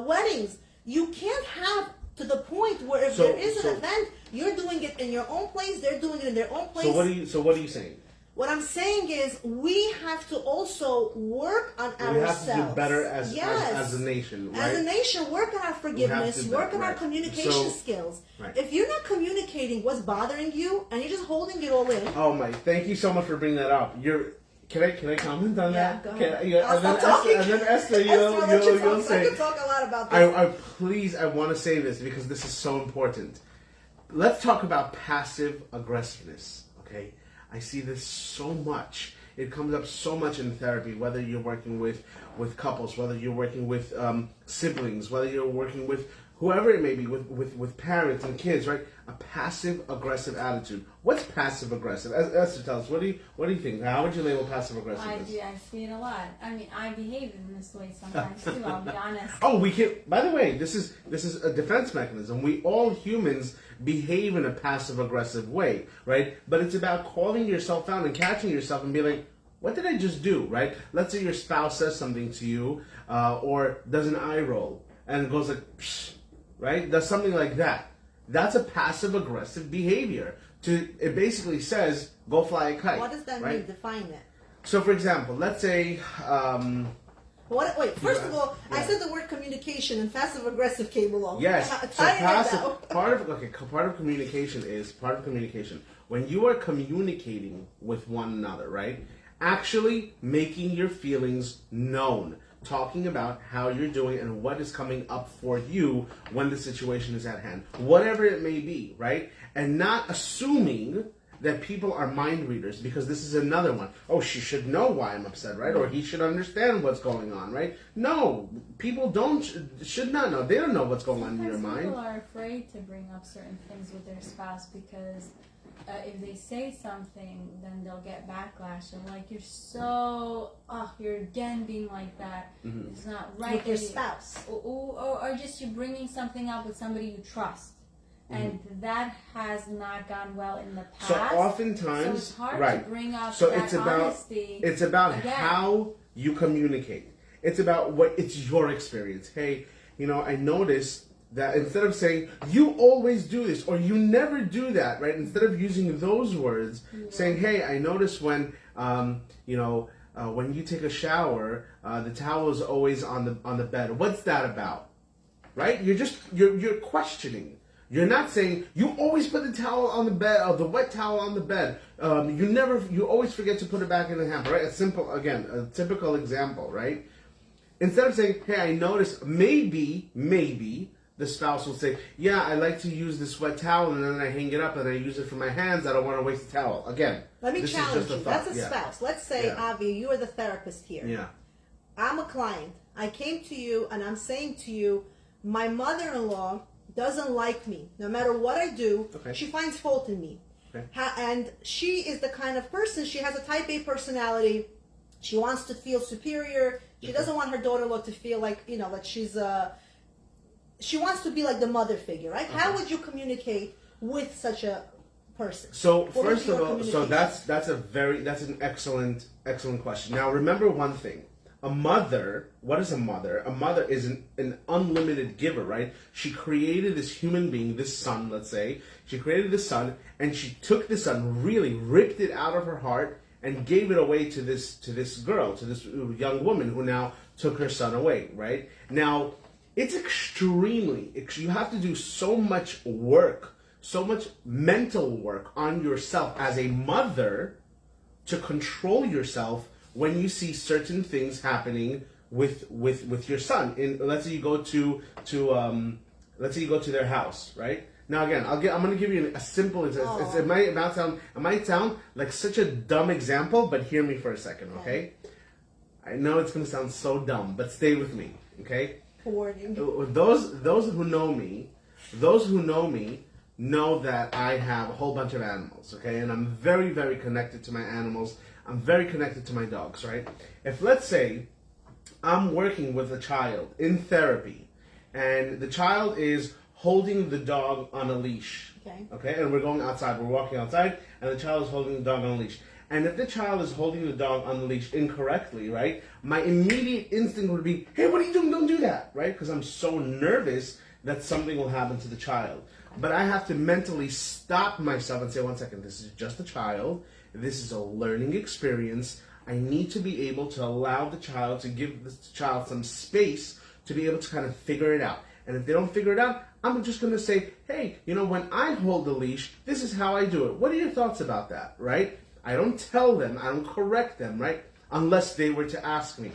weddings. You can't have to the point where if there is an event, you're doing it in your own place, they're doing it in their own place. So what are you saying? What I'm saying is we have to also work on ourselves. We have to do better as a nation, right? As a nation, work on our forgiveness, work on our communication skills. Right. If you're not communicating what's bothering you and you're just holding it all in. Oh my! Thank you so much for bringing that up. Can I comment on that? Go ahead. And then Esther, you'll say. I can talk a lot about this. I want to say this because this is so important. Let's talk about passive aggressiveness, okay? I see this so much. It comes up so much in therapy, whether you're working with couples, whether you're working with siblings, whether you're working with whoever it may be, with parents and kids, right? A passive aggressive attitude. What's passive aggressive? Esther, tell us. What do you think? How would you label passive aggressiveness? I see it a lot. I mean, I behave in this way sometimes too. I'll be honest. Oh, we can. By the way, this is a defense mechanism. We all humans behave in a passive aggressive way, right? But it's about calling yourself out and catching yourself and be like, what did I just do, right? Let's say your spouse says something to you, or does an eye roll and it goes like, psh, right? Does something like that. That's a passive aggressive behavior. It basically says, go fly a kite. What does that right? mean? Define it. So, for example, let's say. Wait, first of all, I said the word communication and passive aggressive came along. Yes. So passive, part of communication is when you are communicating with one another, right? Actually making your feelings known, talking about how you're doing and what is coming up for you when the situation is at hand, whatever it may be, right? And not assuming that people are mind readers, because this is another one. Oh, she should know why I'm upset, right? Or he should understand what's going on, right? No, people should not know. They don't know what's going on in your mind. People are afraid to bring up certain things with their spouse because if they say something, then they'll get backlash. And like, you're again being like that. Mm-hmm. It's not right. With your spouse. Or just you bringing something up with somebody you trust. And that has not gone well in the past. So oftentimes, so it's hard right. to bring up so that it's about, honesty. It's about again. how you communicate. It's about it's your experience. Hey, I noticed that instead of saying, you always do this, or you never do that, right? Instead of using those words, saying, hey, I noticed when, when you take a shower, the towel is always on the bed. What's that about? Right? You're questioning. You're not saying, you always put the towel on the bed, or the wet towel on the bed. You always forget to put it back in the hamper, right? A typical example, right? Instead of saying, hey, I noticed, maybe, the spouse will say, yeah, I like to use this wet towel and then I hang it up and I use it for my hands. I don't want to waste the towel. Again, let me challenge you. That's a spouse. Let's say, Avi, you are the therapist here. Yeah. I'm a client. I came to you and I'm saying to you, my mother-in-law doesn't like me. No matter what I do, she finds fault in me. Okay. And she is the kind of person, she has a type A personality. She wants to feel superior. She doesn't want her daughter-in-law to feel like, that she wants to be like the mother figure, right? Okay. How would you communicate with such a person? So first of all, that's an excellent question. Now remember one thing. A mother, what is a mother? A mother is an unlimited giver, right? She created this human being, this son, let's say. She created this son, and she took the son, really ripped it out of her heart, and gave it away to this girl, to this young woman who now took her son away, right? Now, it's you have to do so much work, so much mental work on yourself as a mother to control yourself when you see certain things happening with your son. Let's say you go to their house, right? Now again, I'm going to give you a simple example. It might sound like such a dumb example, but hear me for a second, okay? I know it's going to sound so dumb, but stay with me, okay? Those who know me know that I have a whole bunch of animals, okay? And I'm very, very connected to my animals. I'm very connected to my dogs, right? If, let's say, I'm working with a child in therapy, and the child is holding the dog on a leash, okay? And we're going outside, we're walking outside, and the child is holding the dog on a leash. And if the child is holding the dog on the leash incorrectly, right, my immediate instinct would be, hey, what are you doing? Don't do that, right? Because I'm so nervous that something will happen to the child. But I have to mentally stop myself and say, one second, this is just a child. This is a learning experience. I need to be able to allow the child, to give the child some space to be able to kind of figure it out. And if they don't figure it out, I'm just going to say, hey, when I hold the leash, this is how I do it. What are your thoughts about that, right? I don't tell them, I don't correct them, right? Unless they were to ask me.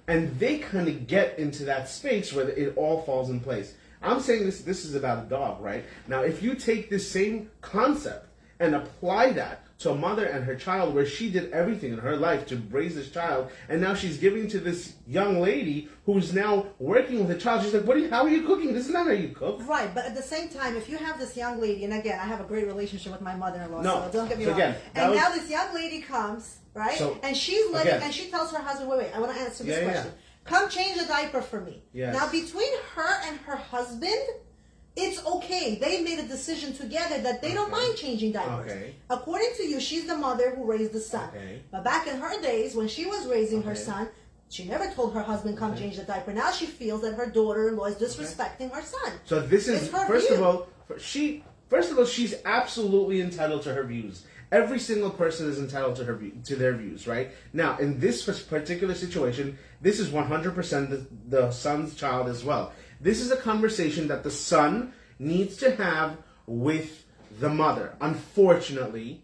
And they kind of get into that space where it all falls in place. I'm saying this is about a dog, right? Now, if you take this same concept and apply that to a mother and her child, where she did everything in her life to raise this child, and now she's giving to this young lady who's now working with a child. She's like, how are you cooking? This is not how you cook. Right, but at the same time, if you have this young lady, and again, I have a great relationship with my mother-in-law, so don't get me wrong. And now this young lady comes, right? And she's letting, and she tells her husband, wait, I want to answer this question. Come change the diaper for me. Yes. Now, between her and her husband, it's okay. They made a decision together that they don't mind changing diapers. According to you, she's the mother who raised the son. But back in her days, when she was raising her son, she never told her husband, come change the diaper. Now she feels that her daughter-in-law is disrespecting her son. So this is, first of all, she's absolutely entitled to her views. Every single person is entitled to their views, right? Now, in this particular situation, this is 100% the son's child as well. This is a conversation that the son needs to have with the mother. Unfortunately,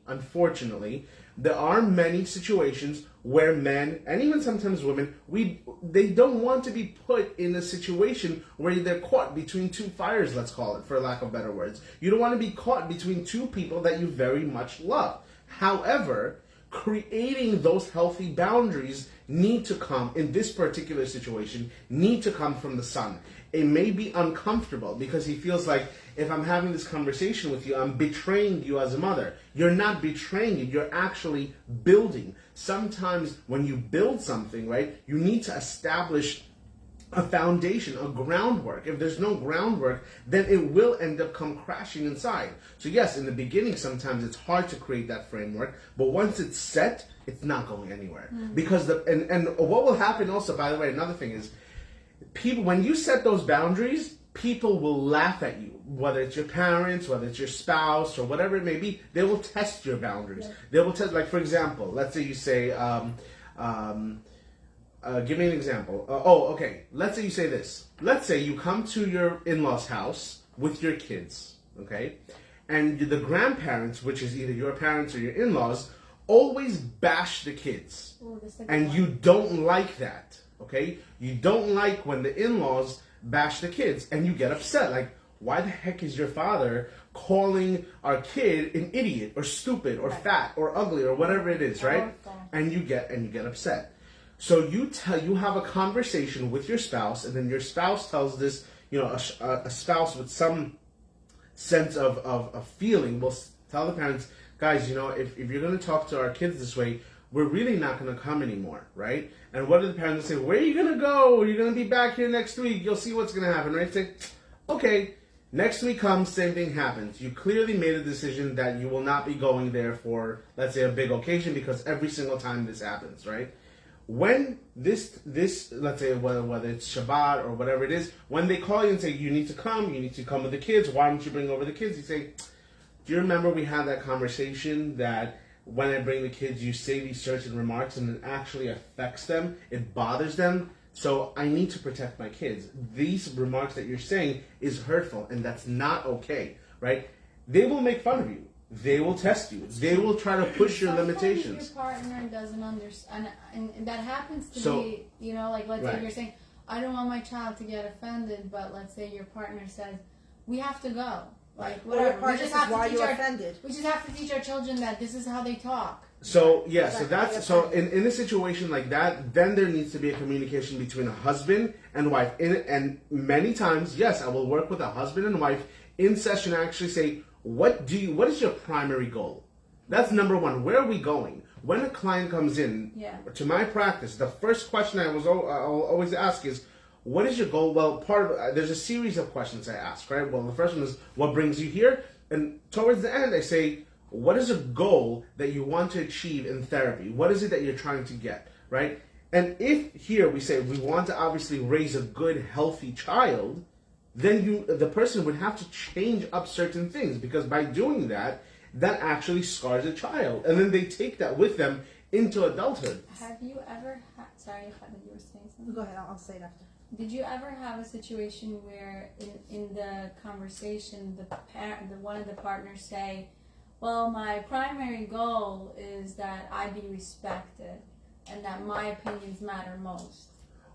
there are many situations where men, and even sometimes women, they don't want to be put in a situation where they're caught between two fires, let's call it, for lack of better words. You don't want to be caught between two people that you very much love. However, creating those healthy boundaries need to come, in this particular situation, need to come from the son. It may be uncomfortable because he feels like, if I'm having this conversation with you, I'm betraying you as a mother. You're not betraying you, you're actually building. Sometimes when you build something, right, you need to establish a foundation, a groundwork. If there's no groundwork, then it will end up come crashing inside. So yes, in the beginning, sometimes it's hard to create that framework, but once it's set, it's not going anywhere. Because and what will happen also, by the way, another thing is, people, when you set those boundaries, people will laugh at you, whether it's your parents, whether it's your spouse, or whatever it may be. They will test your boundaries. They will test, like, for example, let's say you say, give me an example. Let's say you say this. Let's say you come to your in-laws' house with your kids, okay? And the grandparents, which is either your parents or your in-laws, always bash the kids. And you don't like that, okay? You don't like when the in-laws bash the kids, and you get upset. Like, why the heck is your father calling our kid an idiot or stupid or fat or ugly or whatever it is, right? And you get upset. So you have a conversation with your spouse, and then your spouse tells this, a spouse with some sense of feeling will tell the parents, guys, if you're going to talk to our kids this way, we're really not going to come anymore, right? And what do the parents say? Where are you going to go? You're going to be back here next week. You'll see what's going to happen, right? Say, okay, next week comes, same thing happens. You clearly made a decision that you will not be going there for, let's say, a big occasion, because every single time this happens, right? When this let's say whether it's Shabbat or whatever it is, when they call you and say, you need to come with the kids, why don't you bring over the kids? You say, do you remember we had that conversation that when I bring the kids, you say these certain remarks and it actually affects them, it bothers them, so I need to protect my kids. These remarks that you're saying is hurtful, and that's not okay, right? They will make fun of you. They will test you. They will try to push your limitations. Your partner doesn't understand, and that happens to be, let's say you're saying, I don't want my child to get offended, but let's say your partner says, we have to go. Like, whatever. We just have to teach our children that this is how they talk. So, yeah, so in a situation like that, then there needs to be a communication between a husband and wife. And many times, yes, I will work with a husband and wife in session and actually say, what is your primary goal? That's number one. Where are we going? When a client comes in to my practice, the first question I'll always ask is, what is your goal? Well, there's a series of questions I ask, right? Well, the first one is, what brings you here? And towards the end, I say, what is a goal that you want to achieve in therapy? What is it that you're trying to get, right? And if here we say we want to obviously raise a good, healthy child, then the person would have to change up certain things, because by doing that, that actually scars a child. And then they take that with them into adulthood. Have you ever sorry, I thought that you were saying something. Go ahead, I'll say it after. Did you ever have a situation where in the conversation, one of the partners say, well, my primary goal is that I be respected and that my opinions matter most?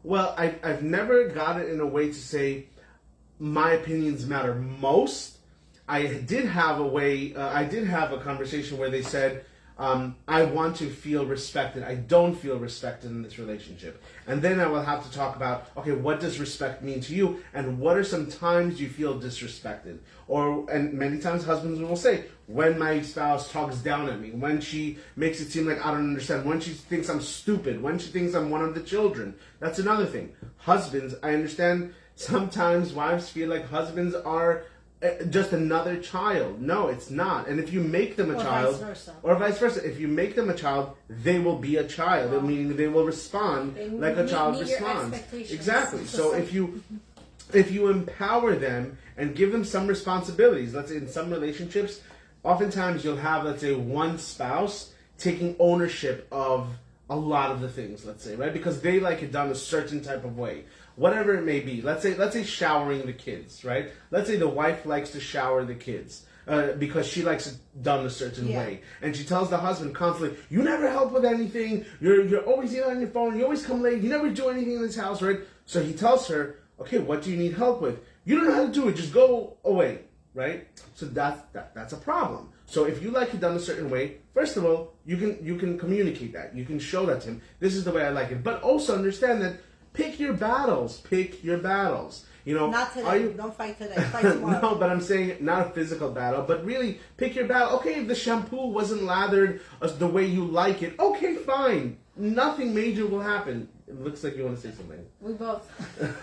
Well, I've never got it in a way to say my opinions matter most. I did have a conversation where they said, I want to feel respected. I don't feel respected in this relationship. And then I will have to talk about, okay, what does respect mean to you? And what are some times you feel disrespected? And many times husbands will say, when my spouse talks down at me, when she makes it seem like I don't understand, when she thinks I'm stupid, when she thinks I'm one of the children. That's another thing. Husbands, I understand sometimes wives feel like husbands are just another child. No, it's not. And if you make them a child, or vice versa, if you make them a child, they will be a child. Wow. Meaning they will respond like a child responds. Exactly. So if you empower them and give them some responsibilities, let's say in some relationships, oftentimes you'll have, let's say, one spouse taking ownership of a lot of the things, let's say, right? Because they like it done a certain type of way. Whatever it may be. Let's say showering the kids, right? Let's say the wife likes to shower the kids because she likes it done a certain way. And she tells the husband constantly, you never help with anything, you're always here on your phone, you always come late, you never do anything in this house, right? So he tells her, okay, what do you need help with? You don't know how to do it, just go away, right? So that's a problem. So if you like it done a certain way, first of all, you can communicate that. You can show that to him. This is the way I like it. But also understand that pick your battles. Pick your battles. You know, not today. Don't fight today. Fight tomorrow. No, but I'm saying not a physical battle, but really pick your battle. Okay, if the shampoo wasn't lathered the way you like it, okay, fine. Nothing major will happen. It looks like you want to say something. We both.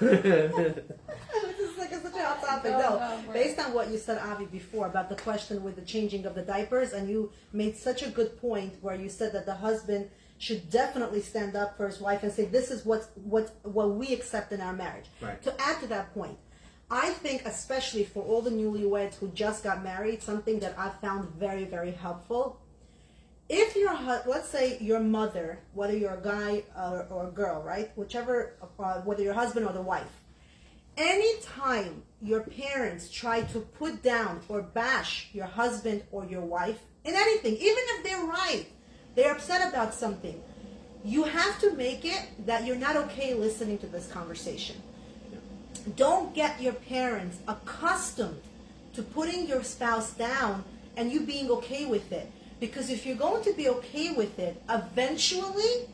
This is like such a hot topic. No, based on what you said, Avi, before about the question with the changing of the diapers, and you made such a good point where you said that the husband should definitely stand up for his wife and say, this is what we accept in our marriage. Right. To add to that point, I think especially for all the newlyweds who just got married, something that I've found very, very helpful. If let's say your mother, whether you're a guy or a girl, right? Whichever, whether your husband or the wife, anytime your parents try to put down or bash your husband or your wife in anything, even if they're right, they're upset about something, you have to make it that you're not okay listening to this conversation. Don't get your parents accustomed to putting your spouse down and you being okay with it. Because if you're going to be okay with it, eventually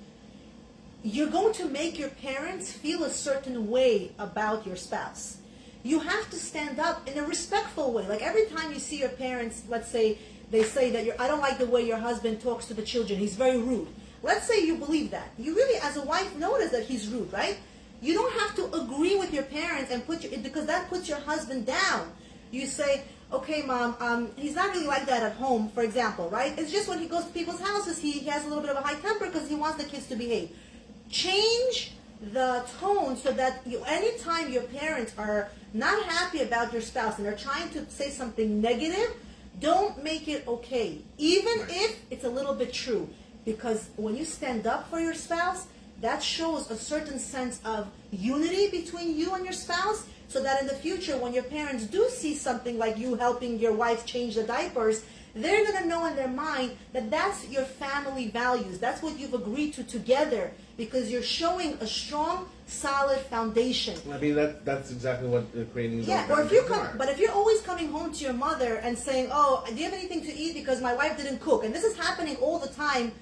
you're going to make your parents feel a certain way about your spouse. You have to stand up in a respectful way. Like every time you see your parents, let's say they say that I don't like the way your husband talks to the children, he's very rude. Let's say you believe that. You really, as a wife, notice that he's rude, right? You don't have to agree with your parents and because that puts your husband down. You say, okay, Mom, he's not really like that at home, for example, right? It's just when he goes to people's houses, he has a little bit of a high temper because he wants the kids to behave. Change the tone so that anytime your parents are not happy about your spouse and they're trying to say something negative, don't make it okay, even if it's a little bit true. Because when you stand up for your spouse, that shows a certain sense of unity between you and your spouse, so that in the future, when your parents do see something like you helping your wife change the diapers, they're going to know in their mind that that's your family values. That's what you've agreed to together, because you're showing a strong, solid foundation. I mean, that's exactly what creating. Yeah, or if you but if you're always coming home to your mother and saying, "Oh, do you have anything to eat because my wife didn't cook?" and this is happening all the time,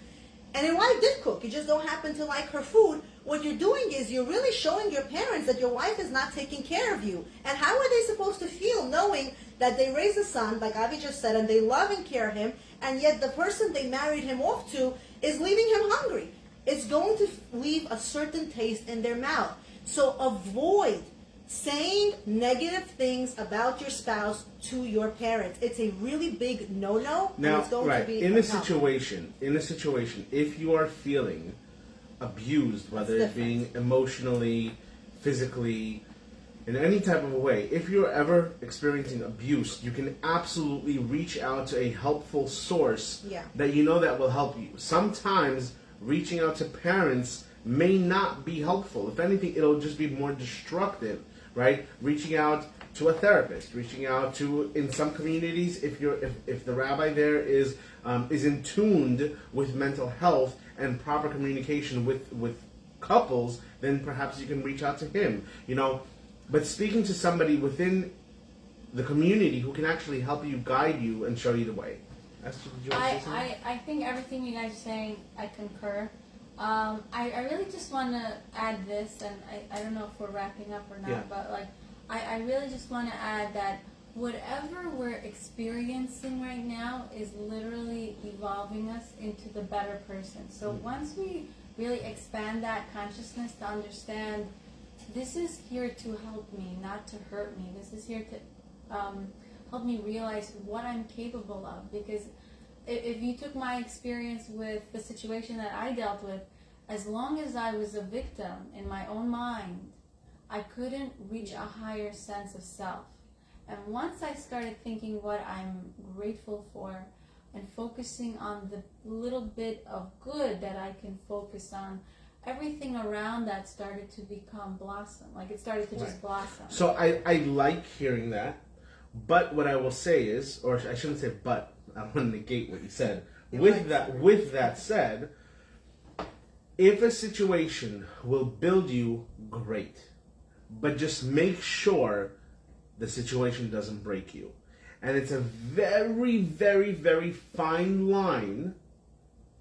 and your wife did cook, you just don't happen to like her food. What you're doing is you're really showing your parents that your wife is not taking care of you. And how are they supposed to feel knowing that they raised a son, like Avi just said, and they love and care him, and yet the person they married him off to is leaving him hungry? It's going to leave a certain taste in their mouth. So avoid saying negative things about your spouse to your parents. It's a really big no-no. Now, and it's going to be in a situation, if you are feeling abused, whether it's being emotionally, physically, in any type of a way, if you're ever experiencing abuse, you can absolutely reach out to a helpful source that you know that will help you. Sometimes reaching out to parents may not be helpful. If anything, it'll just be more destructive, right? Reaching out to a therapist, reaching out to, in some communities, if the rabbi there is in tuned with mental health and proper communication with couples, then perhaps you can reach out to him, you know. But speaking to somebody within the community who can actually help you, guide you, and show you the way. Esther, did you want to say something? I think everything you guys are saying, I concur. I really just want to add this, and I don't know if we're wrapping up or not, Yeah. but like, I really just want to add that whatever we're experiencing right now is literally evolving us into the better person. So once we really expand that consciousness to understand this is here to help me, not to hurt me. This is here to help me realize what I'm capable of. Because if you took my experience with the situation that I dealt with, as long as I was a victim in my own mind, I couldn't reach a higher sense of self. And once I started thinking what I'm grateful for and focusing on the little bit of good that I can focus on, everything around that started to become blossom. Like it started to just blossom. So I like hearing that. But what I will say is, or I shouldn't say but, I want to negate what you said. With that said, if a situation will build you, great. But just make sure the situation doesn't break you. And it's a very, very, very fine line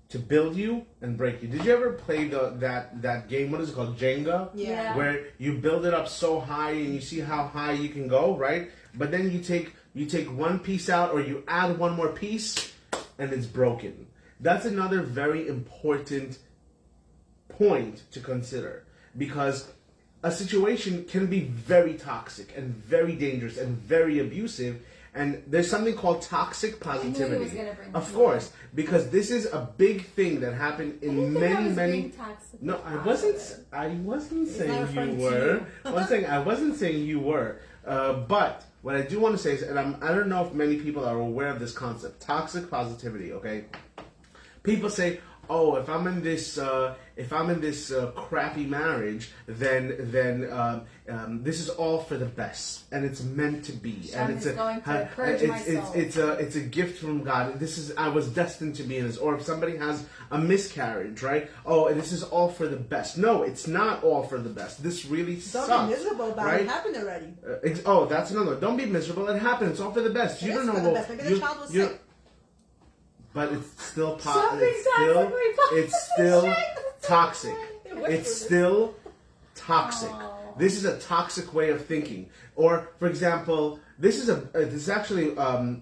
to build you and break you. Did you ever play that game? What is it called? Jenga? Yeah. Where you build it up so high and you see how high you can go, right? But then you take one piece out or you add one more piece and it's broken. That's another very important point to consider, because a situation can be very toxic and very dangerous and very abusive. And there's something called toxic positivity. I knew he was gonna bring of this course, because this is a big thing that happened in many. No, I wasn't saying you were. I wasn't saying you were. But what I do want to say is, and I don't know if many people are aware of this concept, toxic positivity. Okay, people say, "Oh, if I'm in this crappy marriage, then this is all for the best, and it's meant to be, and it's a gift from God. I was destined to be in this." Or if somebody has a miscarriage, right? Oh, this is all for the best. No, it's not all for the best. This really sucks. Don't be miserable about right? it. It happened already. That's another one. Don't be miserable. It happened. It's all for the best. You don't know. The best. Maybe the child was sick. But it's still It's still toxic. It's still toxic. This is a toxic way of thinking. Or, for example, this is actually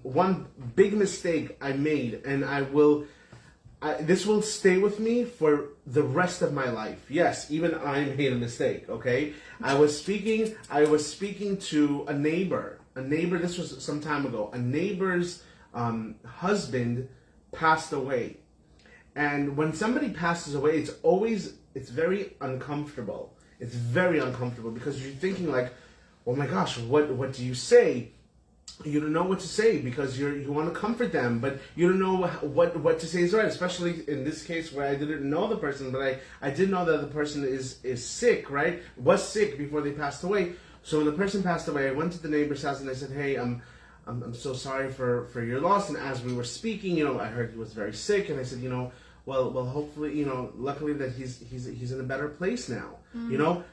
one big mistake I made, and this will stay with me for the rest of my life. Yes, even I made a mistake. Okay, I was speaking to a neighbor. This was some time ago. A neighbor's husband passed away. And when somebody passes away, it's very uncomfortable. It's very uncomfortable because you're thinking like, oh my gosh, what do you say? You don't know what to say because you want to comfort them, but you don't know what to say is right, especially in this case where I didn't know the person, but I did know that the person is sick, right? Was sick before they passed away. So when the person passed away, I went to the neighbor's house and I said, hey, I'm so sorry for your loss. And as we were speaking, I heard he was very sick, and I said, well, hopefully, luckily that he's in a better place now.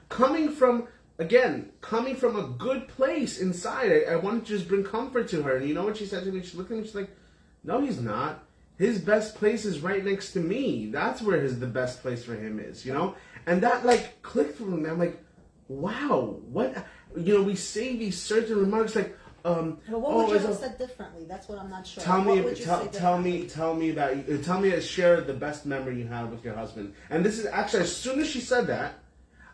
Coming from a good place inside, I wanted to just bring comfort to her. And you know what she said to me? She looked at me, she's like, no, he's not. His best place is right next to me. That's where the best place for him is, And that clicked for me. I'm like, wow, what? We say these certain remarks like, but what would you have said differently? That's what I'm not sure. Tell me, share the best memory you had with your husband. And this is actually, as soon as she said that,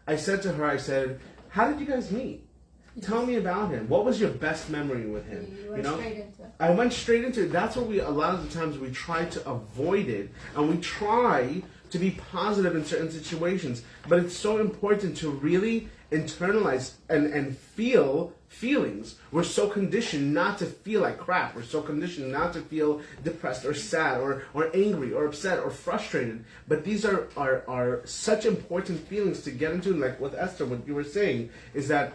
I said to her, how did you guys meet? Tell me about him. What was your best memory with him? You went straight into it. I went straight into it. That's what a lot of the times we try to avoid it, and we try to be positive in certain situations. But it's so important to really internalize and feel feelings. We're so conditioned not to feel like crap. We're so conditioned not to feel depressed or sad or angry or upset or frustrated. But these are such important feelings to get into. Like with Esther, what you were saying is that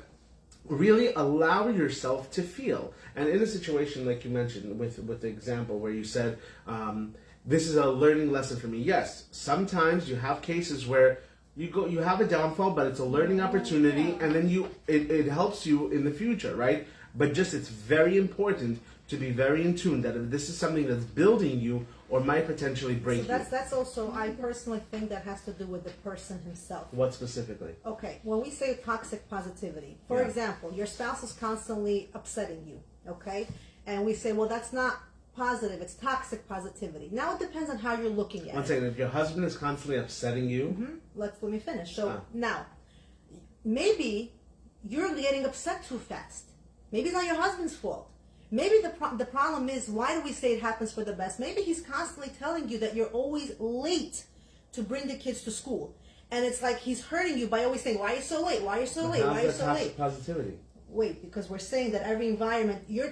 really allow yourself to feel. And in a situation like you mentioned with the example where you said, this is a learning lesson for me. Yes, sometimes you have cases where you have a downfall, but it's a learning opportunity, and then it helps you in the future, right? but just it's very important to be very in tune that if this is something that's building you or might potentially break So you. that's also, I personally think that has to do with the person himself. What specifically? Okay, when we say toxic positivity, for Yeah. example, your spouse is constantly upsetting you, okay? And we say, well, that's not positive, it's toxic positivity. Now it depends on how you're looking at One it. second, if your husband is constantly upsetting you, Let me finish. So Ah. now, maybe you're getting upset too fast. Maybe it's not your husband's fault. Maybe the problem is, why do we say it happens for the best? Maybe he's constantly telling you that you're always late to bring the kids to school. And it's like he's hurting you by always saying, why are you so late? Why are you so late? Why are you how's that so toxic late? positivity? Wait, because we're saying that every environment, you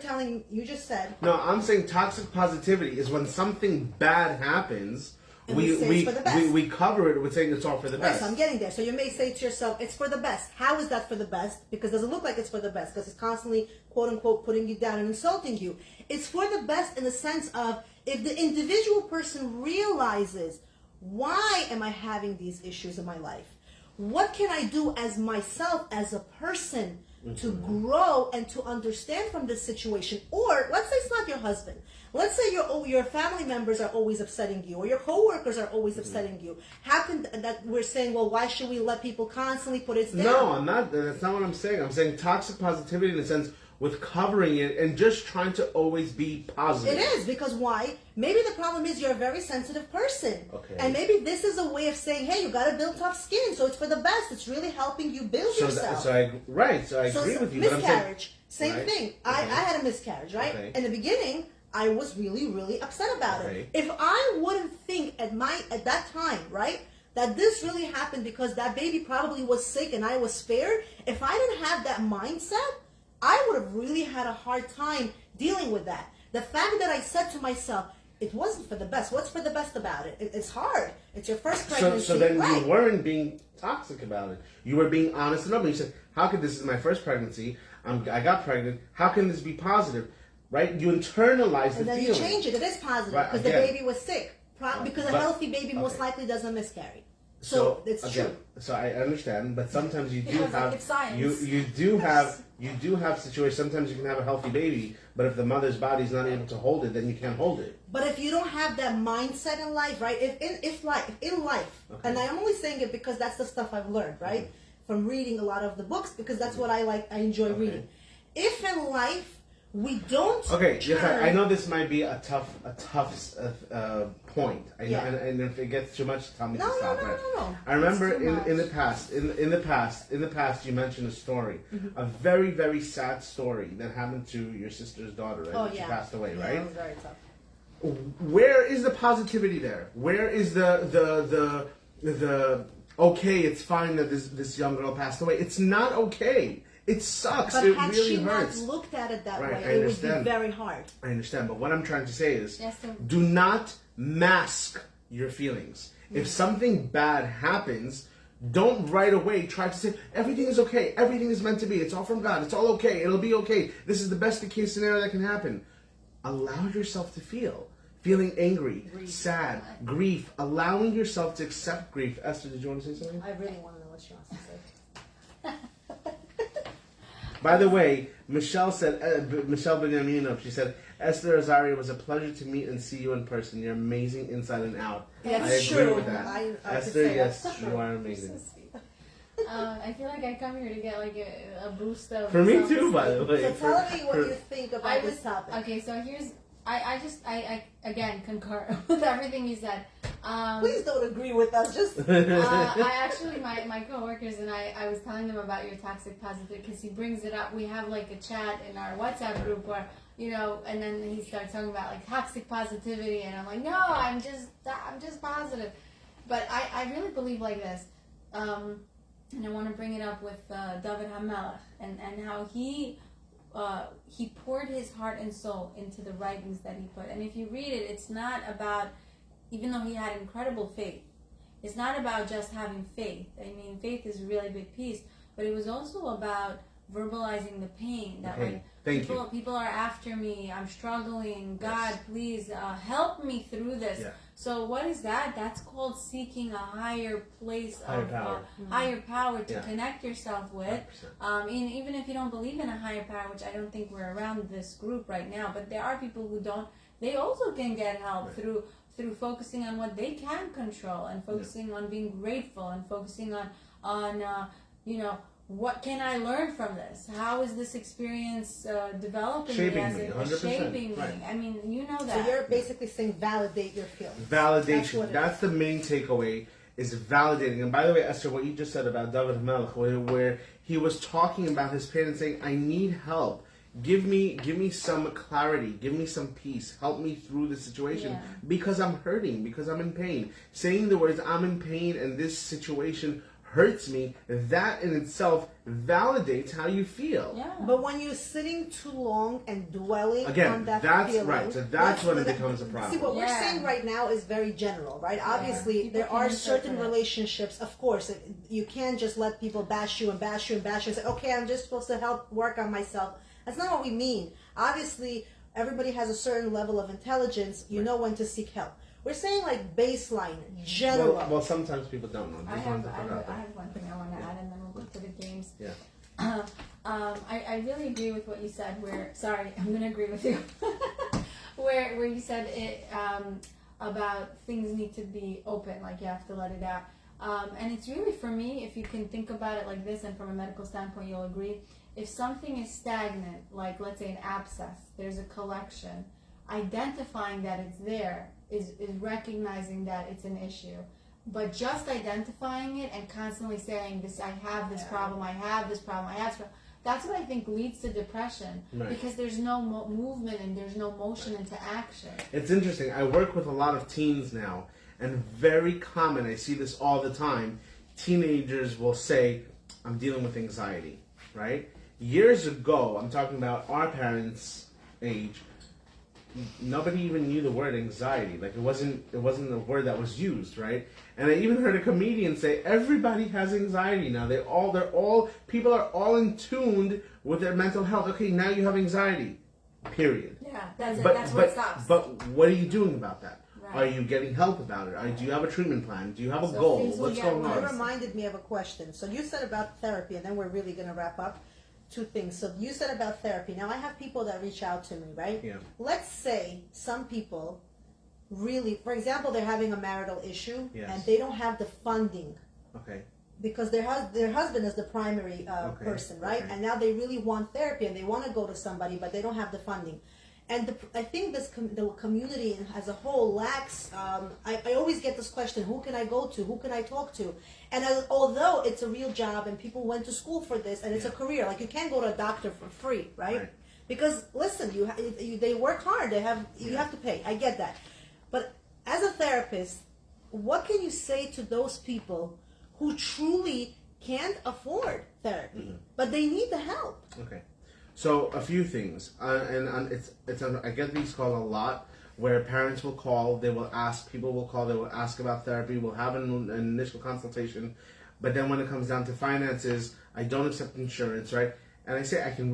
just said, No, I'm saying toxic positivity is when something bad happens, And we say it's for the best. we cover it with saying it's all for the right, best. so I'm getting there. So you may say to yourself, it's for the best. How is that for the best? Because it doesn't look like it's for the best, because it's constantly, quote unquote, putting you down and insulting you. It's for the best in the sense of, if the individual person realizes, why am I having these issues in my life? What can I do as myself, as a person, to grow and to understand from this situation? Or let's say it's not your husband. Let's say your family members are always upsetting you, or your coworkers are always upsetting you. How can that we're saying, well, why should we let people constantly put us down? No, I'm not. That's not what I'm saying. I'm saying toxic positivity in the sense with covering it and just trying to always be positive. It is, because why? Maybe the problem is you're a very sensitive person. Okay. And maybe this is a way of saying, hey, you got to build tough skin, so it's for the best. It's really helping you build yourself. So I agree with you. But I'm saying, miscarriage, same Right. thing. I had a miscarriage, right? Okay. In the beginning, I was really, really upset about Okay. it. If I wouldn't think at that time, right, that this really happened because that baby probably was sick and I was spared, if I didn't have that mindset, I would have really had a hard time dealing with that. The fact that I said to myself, it wasn't for the best. What's for the best about it? It's hard. It's your first pregnancy. So then right. you weren't being toxic about it. You were being honest and open. You said, how could this is my first pregnancy? I got pregnant. How can this be positive? Right? You internalize the And then feeling. you change it. It is positive Right, because the again. baby was sick. Because a But- healthy baby most okay. likely doesn't miscarry. So it's again, true. So I understand, but sometimes you do Because have it's science. you do have situations. Sometimes you can have a healthy baby, but if the mother's body is not able to hold it, then you can't hold it. But if you don't have that mindset in life, right? If in life, Okay. and I'm only saying it because that's the stuff I've learned, right? From reading a lot of the books, because that's what I like. I enjoy Okay. reading. If in life we don't Okay, yes, turn, I know this might be a tough point. I know, Yeah. and if it gets too much, tell me No, to no, stop. no, right? no, no. I remember It's too in the much. past, in the past, you mentioned a story, Mm-hmm. a very very sad story that happened to your sister's daughter, right? Oh When yeah, she passed away, yeah, right? That was very tough. Where is the positivity there? Where is the okay? It's fine that this young girl passed away. It's not okay. It sucks. But it had really she hurts. not looked at it that Right, way, I it would be understand. very hard. I understand, but what I'm trying to say is, Yes, sir. do not mask your feelings. If something bad happens, don't right away try to say everything is okay, everything is meant to be, it's all from God, it's all okay, it'll be okay, this is the best case scenario that can happen. Allow yourself to feel. Feeling angry, sad, grief, allowing yourself to accept grief. Esther, did you want to say something? I really want to know what she wants to say. By the way, Michelle said, Michelle Benjaminov, she said, Esther Azaria, it was a pleasure to meet and see you in person. You're amazing inside and out. That's I agree true. with that. I could Esther, say yes, that's you true. are amazing. I feel like I come here to get like a boost of For me too, self-esteem. by the way. So tell me what for- you think I about was this topic. okay. So here's I again concur with everything you said. Please don't agree with us. Just I actually my coworkers and I was telling them about your toxic positivity because he brings it up. We have like a chat in our WhatsApp group where and then he starts talking about like toxic positivity, and I'm like, no, I'm just positive. But I really believe like this, and I want to bring it up with David Hamelech and how he poured his heart and soul into the writings that he put. And if you read it, it's not about, even though he had incredible faith, it's not about just having faith. I mean, faith is a really big piece, but it was also about verbalizing the pain that Okay. like Thank people are after me, I'm struggling, God, please help me through this. Yeah. So what is that? That's called seeking a higher place Higher of power. higher power to Yeah. connect yourself with. 100%. And even if you don't believe in a higher power, which I don't think we're around this group right now, but there are people who don't. They also can get help Right. through focusing on what they can control and focusing on being grateful and focusing on what can I learn from this? How is this experience developing Shaping me? me, As 100%, shaping me. right. I mean, you know So that. you're basically saying validate your feelings. Validation. That's That's the main takeaway, is validating. And by the way, Esther, what you just said about David Melech, where he was talking about his pain and saying, I need help. Give me some clarity. Give me some peace. Help me through the situation. Yeah. Because I'm hurting. Because I'm in pain. Saying the words, I'm in pain and this situation hurts me, that in itself validates how you feel. Yeah. But when you're sitting too long and dwelling Again, on that that's feeling, right. So that's when it becomes a problem. See, what we're Yeah. saying right now is very general, right? Obviously, People there can are interpret certain it. relationships, of course, you can't just let people bash you and bash you and bash you and say, okay, I'm just supposed to help work on myself. That's not what we mean. Obviously, everybody has a certain level of intelligence. You know when to seek help. We're saying like baseline, general. Well, sometimes people don't know. I Just have, wanted to put it out there. one thing I want to add, and then we'll go to the games. Yeah. I really agree with what you said. Sorry, I'm going to agree with you. where you said it about things need to be open, like you have to let it out. And it's really, for me, if you can think about it like this, and from a medical standpoint, you'll agree. If something is stagnant, like let's say an abscess, there's a collection, identifying that it's there is recognizing that it's an issue. But just identifying it and constantly saying, "This, I have this problem, I have this problem, I have this problem," that's what I think leads to depression. Right. Because there's no movement and there's no motion into action. It's interesting. I work with a lot of teens now, and very common, I see this all the time, teenagers will say, I'm dealing with anxiety, right? Years ago, I'm talking about our parents' age, nobody even knew the word anxiety. Like, it wasn't a word that was used, right? And I even heard a comedian say, everybody has anxiety now. People are all in tuned with their mental health. Okay, now you have anxiety. Period. Yeah, that's it. That's where it stops. But what are you doing about that? Right. Are you getting help about it? Do you have a treatment plan? Do you have a So goal? things will What's get going worse. It on? reminded me of a question. So you said about therapy, and then we're really going to wrap up. Two things. So you said about therapy. Now I have people that reach out to me, right? Yeah. Let's say some people really, for example, they're having a marital issue Yes. and they don't have the funding Okay. because their husband is the primary Okay. person, right? Okay. And now they really want therapy and they want to go to somebody, but they don't have the funding. And I think the community as a whole lacks. I always get this question: who can I go to? Who can I talk to? And although it's a real job and people went to school for this and it's a career, like you can't go to a doctor for free, right? Because listen, they work hard. You have to pay. I get that, but as a therapist, what can you say to those people who truly can't afford therapy, but they need the help? Okay. So a few things, and I get these calls a lot, where parents will call, people will call, they will ask about therapy, we'll have an initial consultation, but then when it comes down to finances, I don't accept insurance, right? And I say I can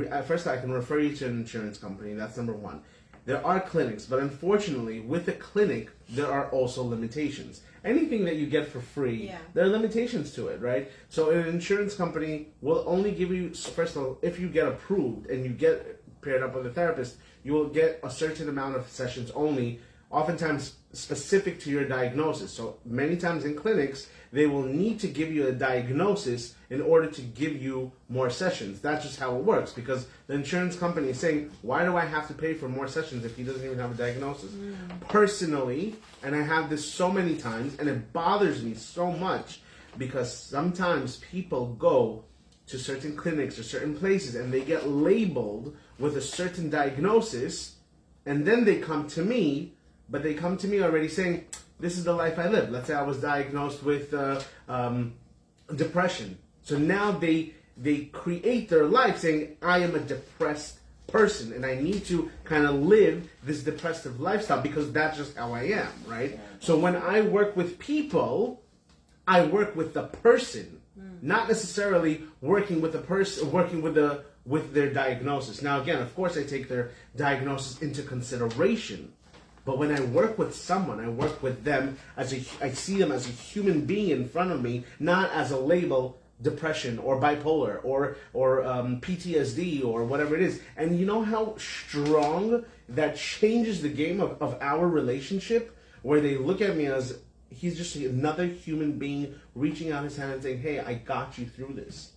refer you to an insurance company. That's number one. There are clinics, but unfortunately, with a clinic, there are also limitations. Anything that you get for free, there are limitations to it, right? So an insurance company will only give you, first of all, if you get approved and you get paired up with a therapist, you will get a certain amount of sessions only, oftentimes specific to your diagnosis. So many times in clinics, they will need to give you a diagnosis in order to give you more sessions. That's just how it works, because the insurance company is saying, why do I have to pay for more sessions if he doesn't even have a diagnosis? Personally, and I have this so many times, and it bothers me so much, because sometimes people go to certain clinics or certain places and they get labeled with a certain diagnosis, and then they come to me, but they come to me already saying, this is the life I live. Let's say I was diagnosed with depression. So now they create their life saying, I am a depressed person and I need to kind of live this depressive lifestyle because that's just how I am, right? So when I work with people, I work with the person, not necessarily working with the person, working with their diagnosis. Now, again, of course, I take their diagnosis into consideration. But when I work with someone, I work with them I see them as a human being in front of me, not as a label, depression or bipolar or PTSD or whatever it is. And you know how strong that changes the game of our relationship, where they look at me as he's just another human being reaching out his hand and saying, hey, I got you through this.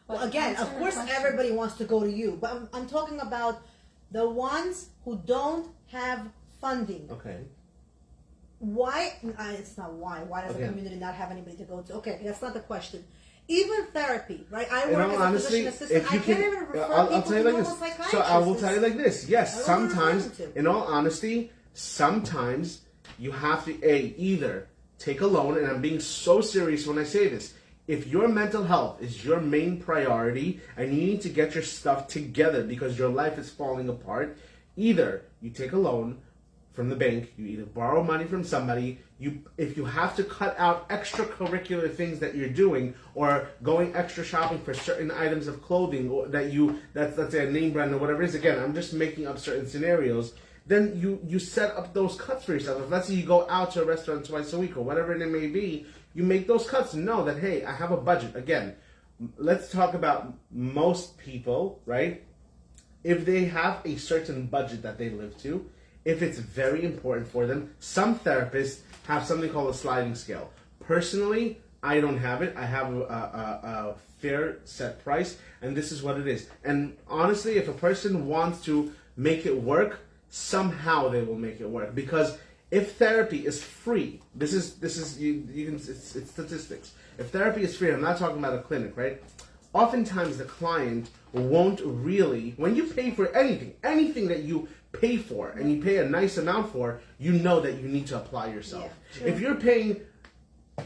Well, again, of course, everybody wants to go to you, but I'm talking about the ones who don't have funding. Okay. Why? It's not why. Why does the community not have anybody to go to? Okay, that's not the question. Even therapy, right? I work as a physician assistant. I can't even refer people to normal psychiatrists. So I will tell you like this. Yes, sometimes, in all honesty, sometimes you have to either take a loan, and I'm being so serious when I say this. If your mental health is your main priority and you need to get your stuff together because your life is falling apart, either you take a loan from the bank, you either borrow money from somebody, if you have to cut out extracurricular things that you're doing, or going extra shopping for certain items of clothing, or that's let's say a name brand or whatever it is. Again, I'm just making up certain scenarios. Then you set up those cuts for yourself. If let's say you go out to a restaurant twice a week or whatever it may be, you make those cuts and know that, hey, I have a budget. Again, let's talk about most people, right? If they have a certain budget that they live to, if it's very important for them, some therapists have something called a sliding scale. Personally, I don't have it. I have a fair set price, and this is what it is. And honestly, if a person wants to make it work, somehow they will make it work. Because if therapy is free, this is it's statistics. If therapy is free, I'm not talking about a clinic, right? Oftentimes the client won't really, when you pay for anything that you pay for and you pay a nice amount for, you know that you need to apply yourself. Yeah, if you're paying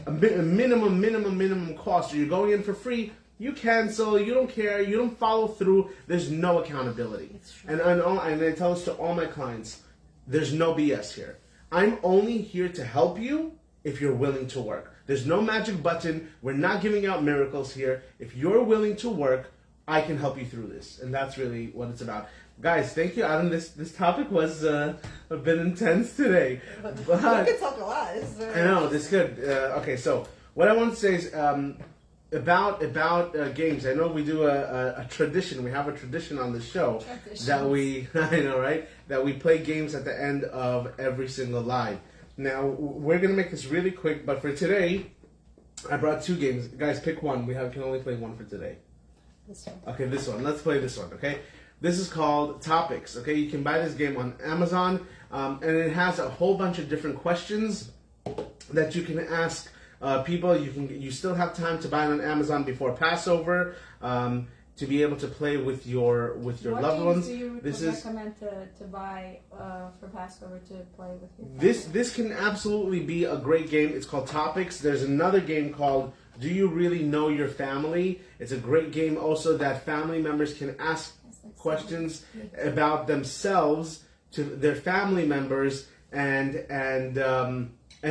a minimum cost, or you're going in for free, you cancel, you don't care, you don't follow through, there's no accountability. And I tell this to all my clients, there's no BS here. I'm only here to help you if you're willing to work. There's no magic button. We're not giving out miracles here. If you're willing to work, I can help you through this. And that's really what it's about. Guys, thank you, Adam. This topic was a bit intense today. But we can talk a lot. I know, this is good. Okay, so what I want to say is about games. I know we do a tradition. We have a tradition on the show that I know, right? That we play games at the end of every single live. Now, we're going to make this really quick, but for today, I brought two games. Guys, pick one. We can only play one for today. This one. Okay, this one. Let's play this one, okay? This is called Topics, okay? You can buy this game on Amazon, and it has a whole bunch of different questions that you can ask people. You still have time to buy it on Amazon before Passover, to be able to play with your loved ones. What games do you recommend to buy for Passover to play with your family? This can absolutely be a great game. It's called Topics. There's another game called Do You Really Know Your Family? It's a great game also that family members can ask questions about themselves to their family members and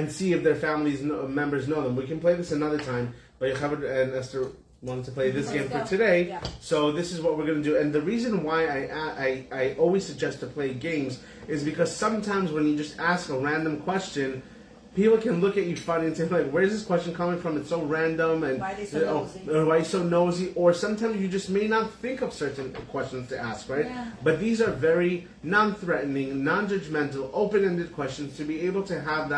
see if their family members know them. We can play this another time, but Yocheved and Esther wanted to play this game for today. Yeah. So this is what we're going to do. And the reason why I always suggest to play games is because sometimes when you just ask a random question, people can look at you funny and say, like, where's this question coming from? It's so random. And why are they so nosy? Why are you so nosy? Or sometimes you just may not think of certain questions to ask, right? Yeah. But these are very non-threatening, non-judgmental, open-ended questions to be able to have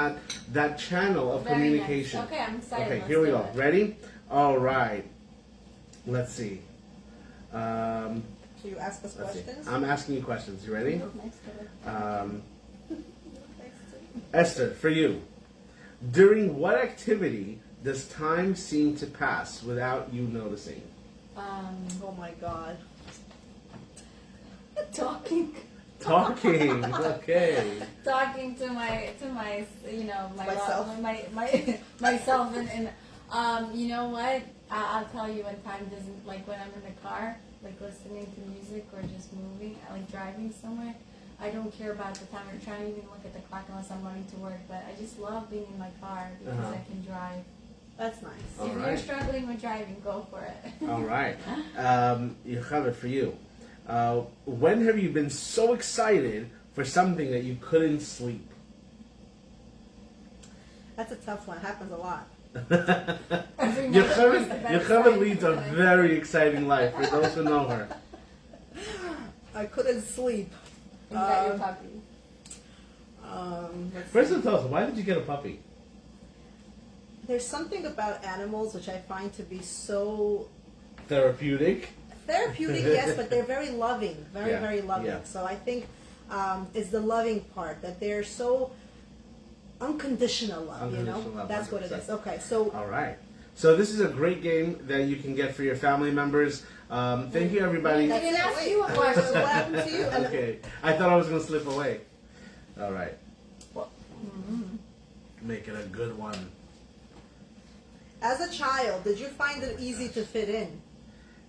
that channel of communication. Nice. Okay, I'm excited. Okay, here we go. Ready? All right. Let's see. So you ask us questions? I'm asking you questions. You ready? Esther, for you. During what activity does time seem to pass without you noticing? Oh my God. Talking. Okay. Talking to my myself and you know what? I'll tell you when time doesn't, like when I'm in the car, like listening to music or just moving, like driving somewhere. I don't care about the time. I'm trying to even look at the clock unless I'm running to work. But I just love being in my car because I can drive. That's nice. All If right. you're struggling with driving, go for it. All right. Yocheved, for you. When have you been so excited for something that you couldn't sleep? That's a tough one. It happens a lot. Every night was the best Yocheved time. leads a very exciting life, for those who know her. I couldn't sleep. You got your puppy. Let's First see. of all, tell us, why did you get a puppy? There's something about animals which I find to be so Therapeutic. therapeutic, yes, but they're very loving, very, Yeah, very loving. yeah. So I think it's the loving part that they're so unconditional love. Unconditional love, That's what it 100%. is. Okay, so All right. So this is a great game that you can get for your family members. Thank you, everybody. I didn't ask you a What question. happened to you? And Okay. I thought I was going to slip away. All right. Mm-hmm. Make it a good one. as a child, did you find it easy to fit in?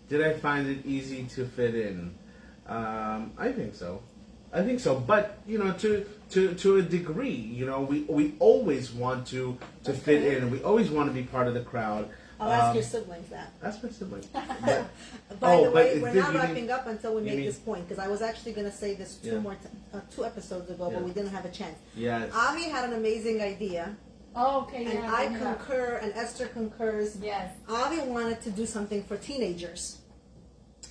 Did I find it easy to fit in? I think so. I think so. But you know, to a degree, you know, we always want to fit in. We always want to be part of the crowd. I'll ask your siblings that. That's my sibling. By the way, but we're did not you mean- wrapping up until we you make mean- this point, because I was actually going to say this Yeah. two episodes ago, Yeah. but we didn't have a chance. Yes. Avi had an amazing idea, Oh, okay, and yeah. I bring it up. concur, and Esther concurs. Yes. Avi wanted to do something for teenagers.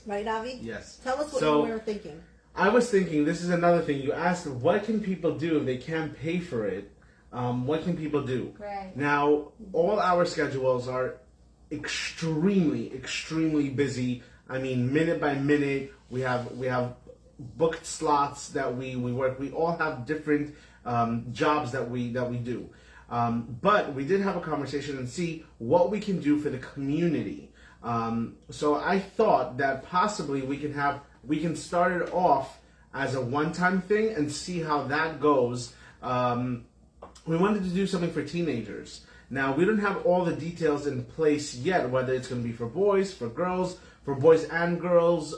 Right, Avi? Yes. Tell us what So- you were thinking. I was thinking, this is another thing. You asked, what can people do if they can't pay for it? What can people do? Right. Now, all our schedules are extremely, extremely busy. I mean, minute by minute, we have booked slots that we work. We all have different jobs that we do. But we did have a conversation and see what we can do for the community. So I thought that possibly we can start it off as a one-time thing and see how that goes. We wanted to do something for teenagers. Now, we don't have all the details in place yet, whether it's going to be for boys, for girls, for boys and girls.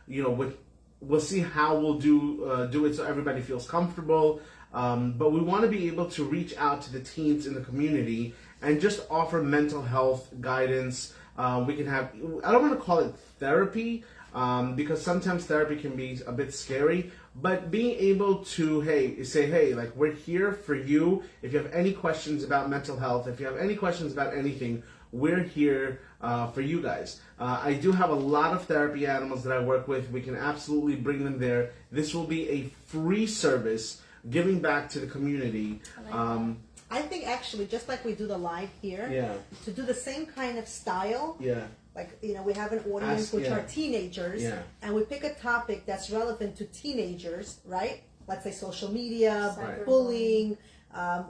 You know, we'll see how we'll do it so everybody feels comfortable. But we want to be able to reach out to the teens in the community and just offer mental health guidance. We can have, I don't want to call it therapy, because sometimes therapy can be a bit scary, but being able to, say, hey, like, we're here for you. If you have any questions about mental health, if you have any questions about anything, we're here for you guys. I do have a lot of therapy animals that I work with. We can absolutely bring them there. This will be a free service, giving back to the community. I think actually, just like we do the live here, Yeah. to do the same kind of style, Yeah. like, you know, we have an audience Ask- which yeah. are teenagers, Yeah. and we pick a topic that's relevant to teenagers, right? Let's say social media, Right. bullying,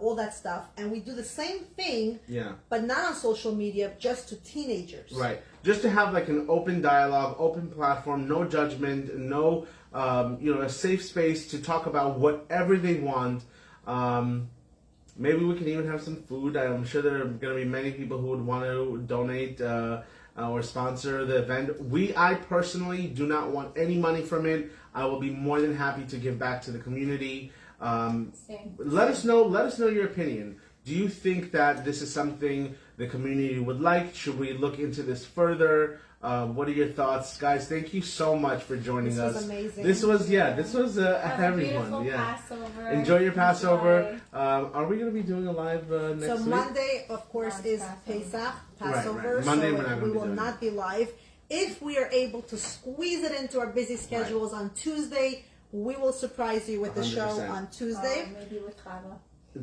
all that stuff, and we do the same thing, Yeah. but not on social media, just to teenagers. Right. Just to have like an open dialogue, open platform, no judgment, no, a safe space to talk about whatever they want. Maybe we can even have some food. I'm sure there are going to be many people who would want to donate or sponsor the event. I personally do not want any money from it. I will be more than happy to give back to the community. Same. Let us know your opinion. Do you think that this is something the community would like? Should we look into this further? What are your thoughts, guys? Thank you so much for joining This was us. amazing. This was a Have a heavy beautiful one. Yeah. Passover. Enjoy your Passover. Enjoy. Are we going to be doing a live next So week? Monday, of course, That's is Passover. Passover. Right. Monday so we're not gonna we be will doing not be live. If we are able to squeeze it into our busy schedules on Tuesday, we will surprise you with the show 100%. on Tuesday. Maybe with Chava.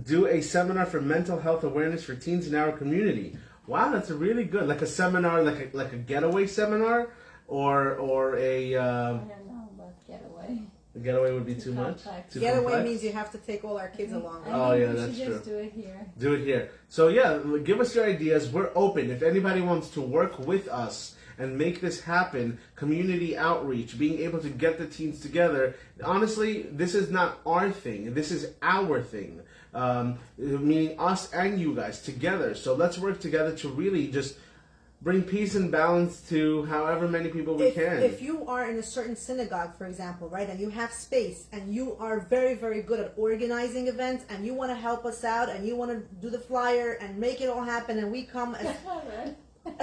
Do a seminar for mental health awareness for teens in our community. Wow, that's a really good, like a seminar, like a getaway seminar, or a I don't know, but getaway. getaway would be too much. complex. Too Getaway complex? means you have to take all our kids along. I Oh, think yeah, we that's should just true. do it here. Do it here. So yeah, give us your ideas. We're open. If anybody wants to work with us and make this happen, community outreach, being able to get the teens together. Honestly, this is not our thing. This is our thing. Meaning us and you guys together. So let's work together to really just bring peace and balance to however many people we can. If you are in a certain synagogue, for example, right, and you have space, and you are very, very good at organizing events, and you want to help us out, and you want to do the flyer and make it all happen, and we come and we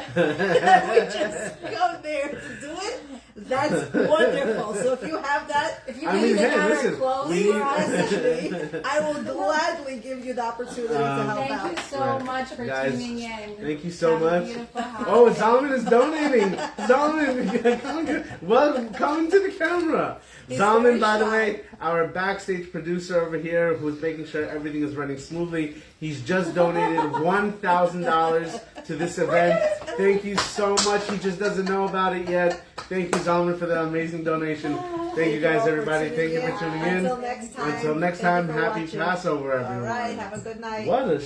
just go there to do it, that's wonderful. So if you have that, If you I can mean, even hey, have listen, our clothes, we- honestly, I will gladly give you the opportunity to help Thank out. you so Right. much for Guys, tuning in. thank you so Have a much. beautiful holiday. Oh, Solomon is donating. Solomon, welcome, come to the camera. He's Solomon, very by the shy. way, our backstage producer over here, who's making sure everything is running smoothly. He's just donated $1,000 to this event. Thank you so much. He just doesn't know about it yet. Thank you, Solomon, for that amazing donation. Thank you guys, everybody. Thank you for tuning in. Until next time. Until next Thank you time, for happy watching. Passover, everyone. All right, have a good night. What a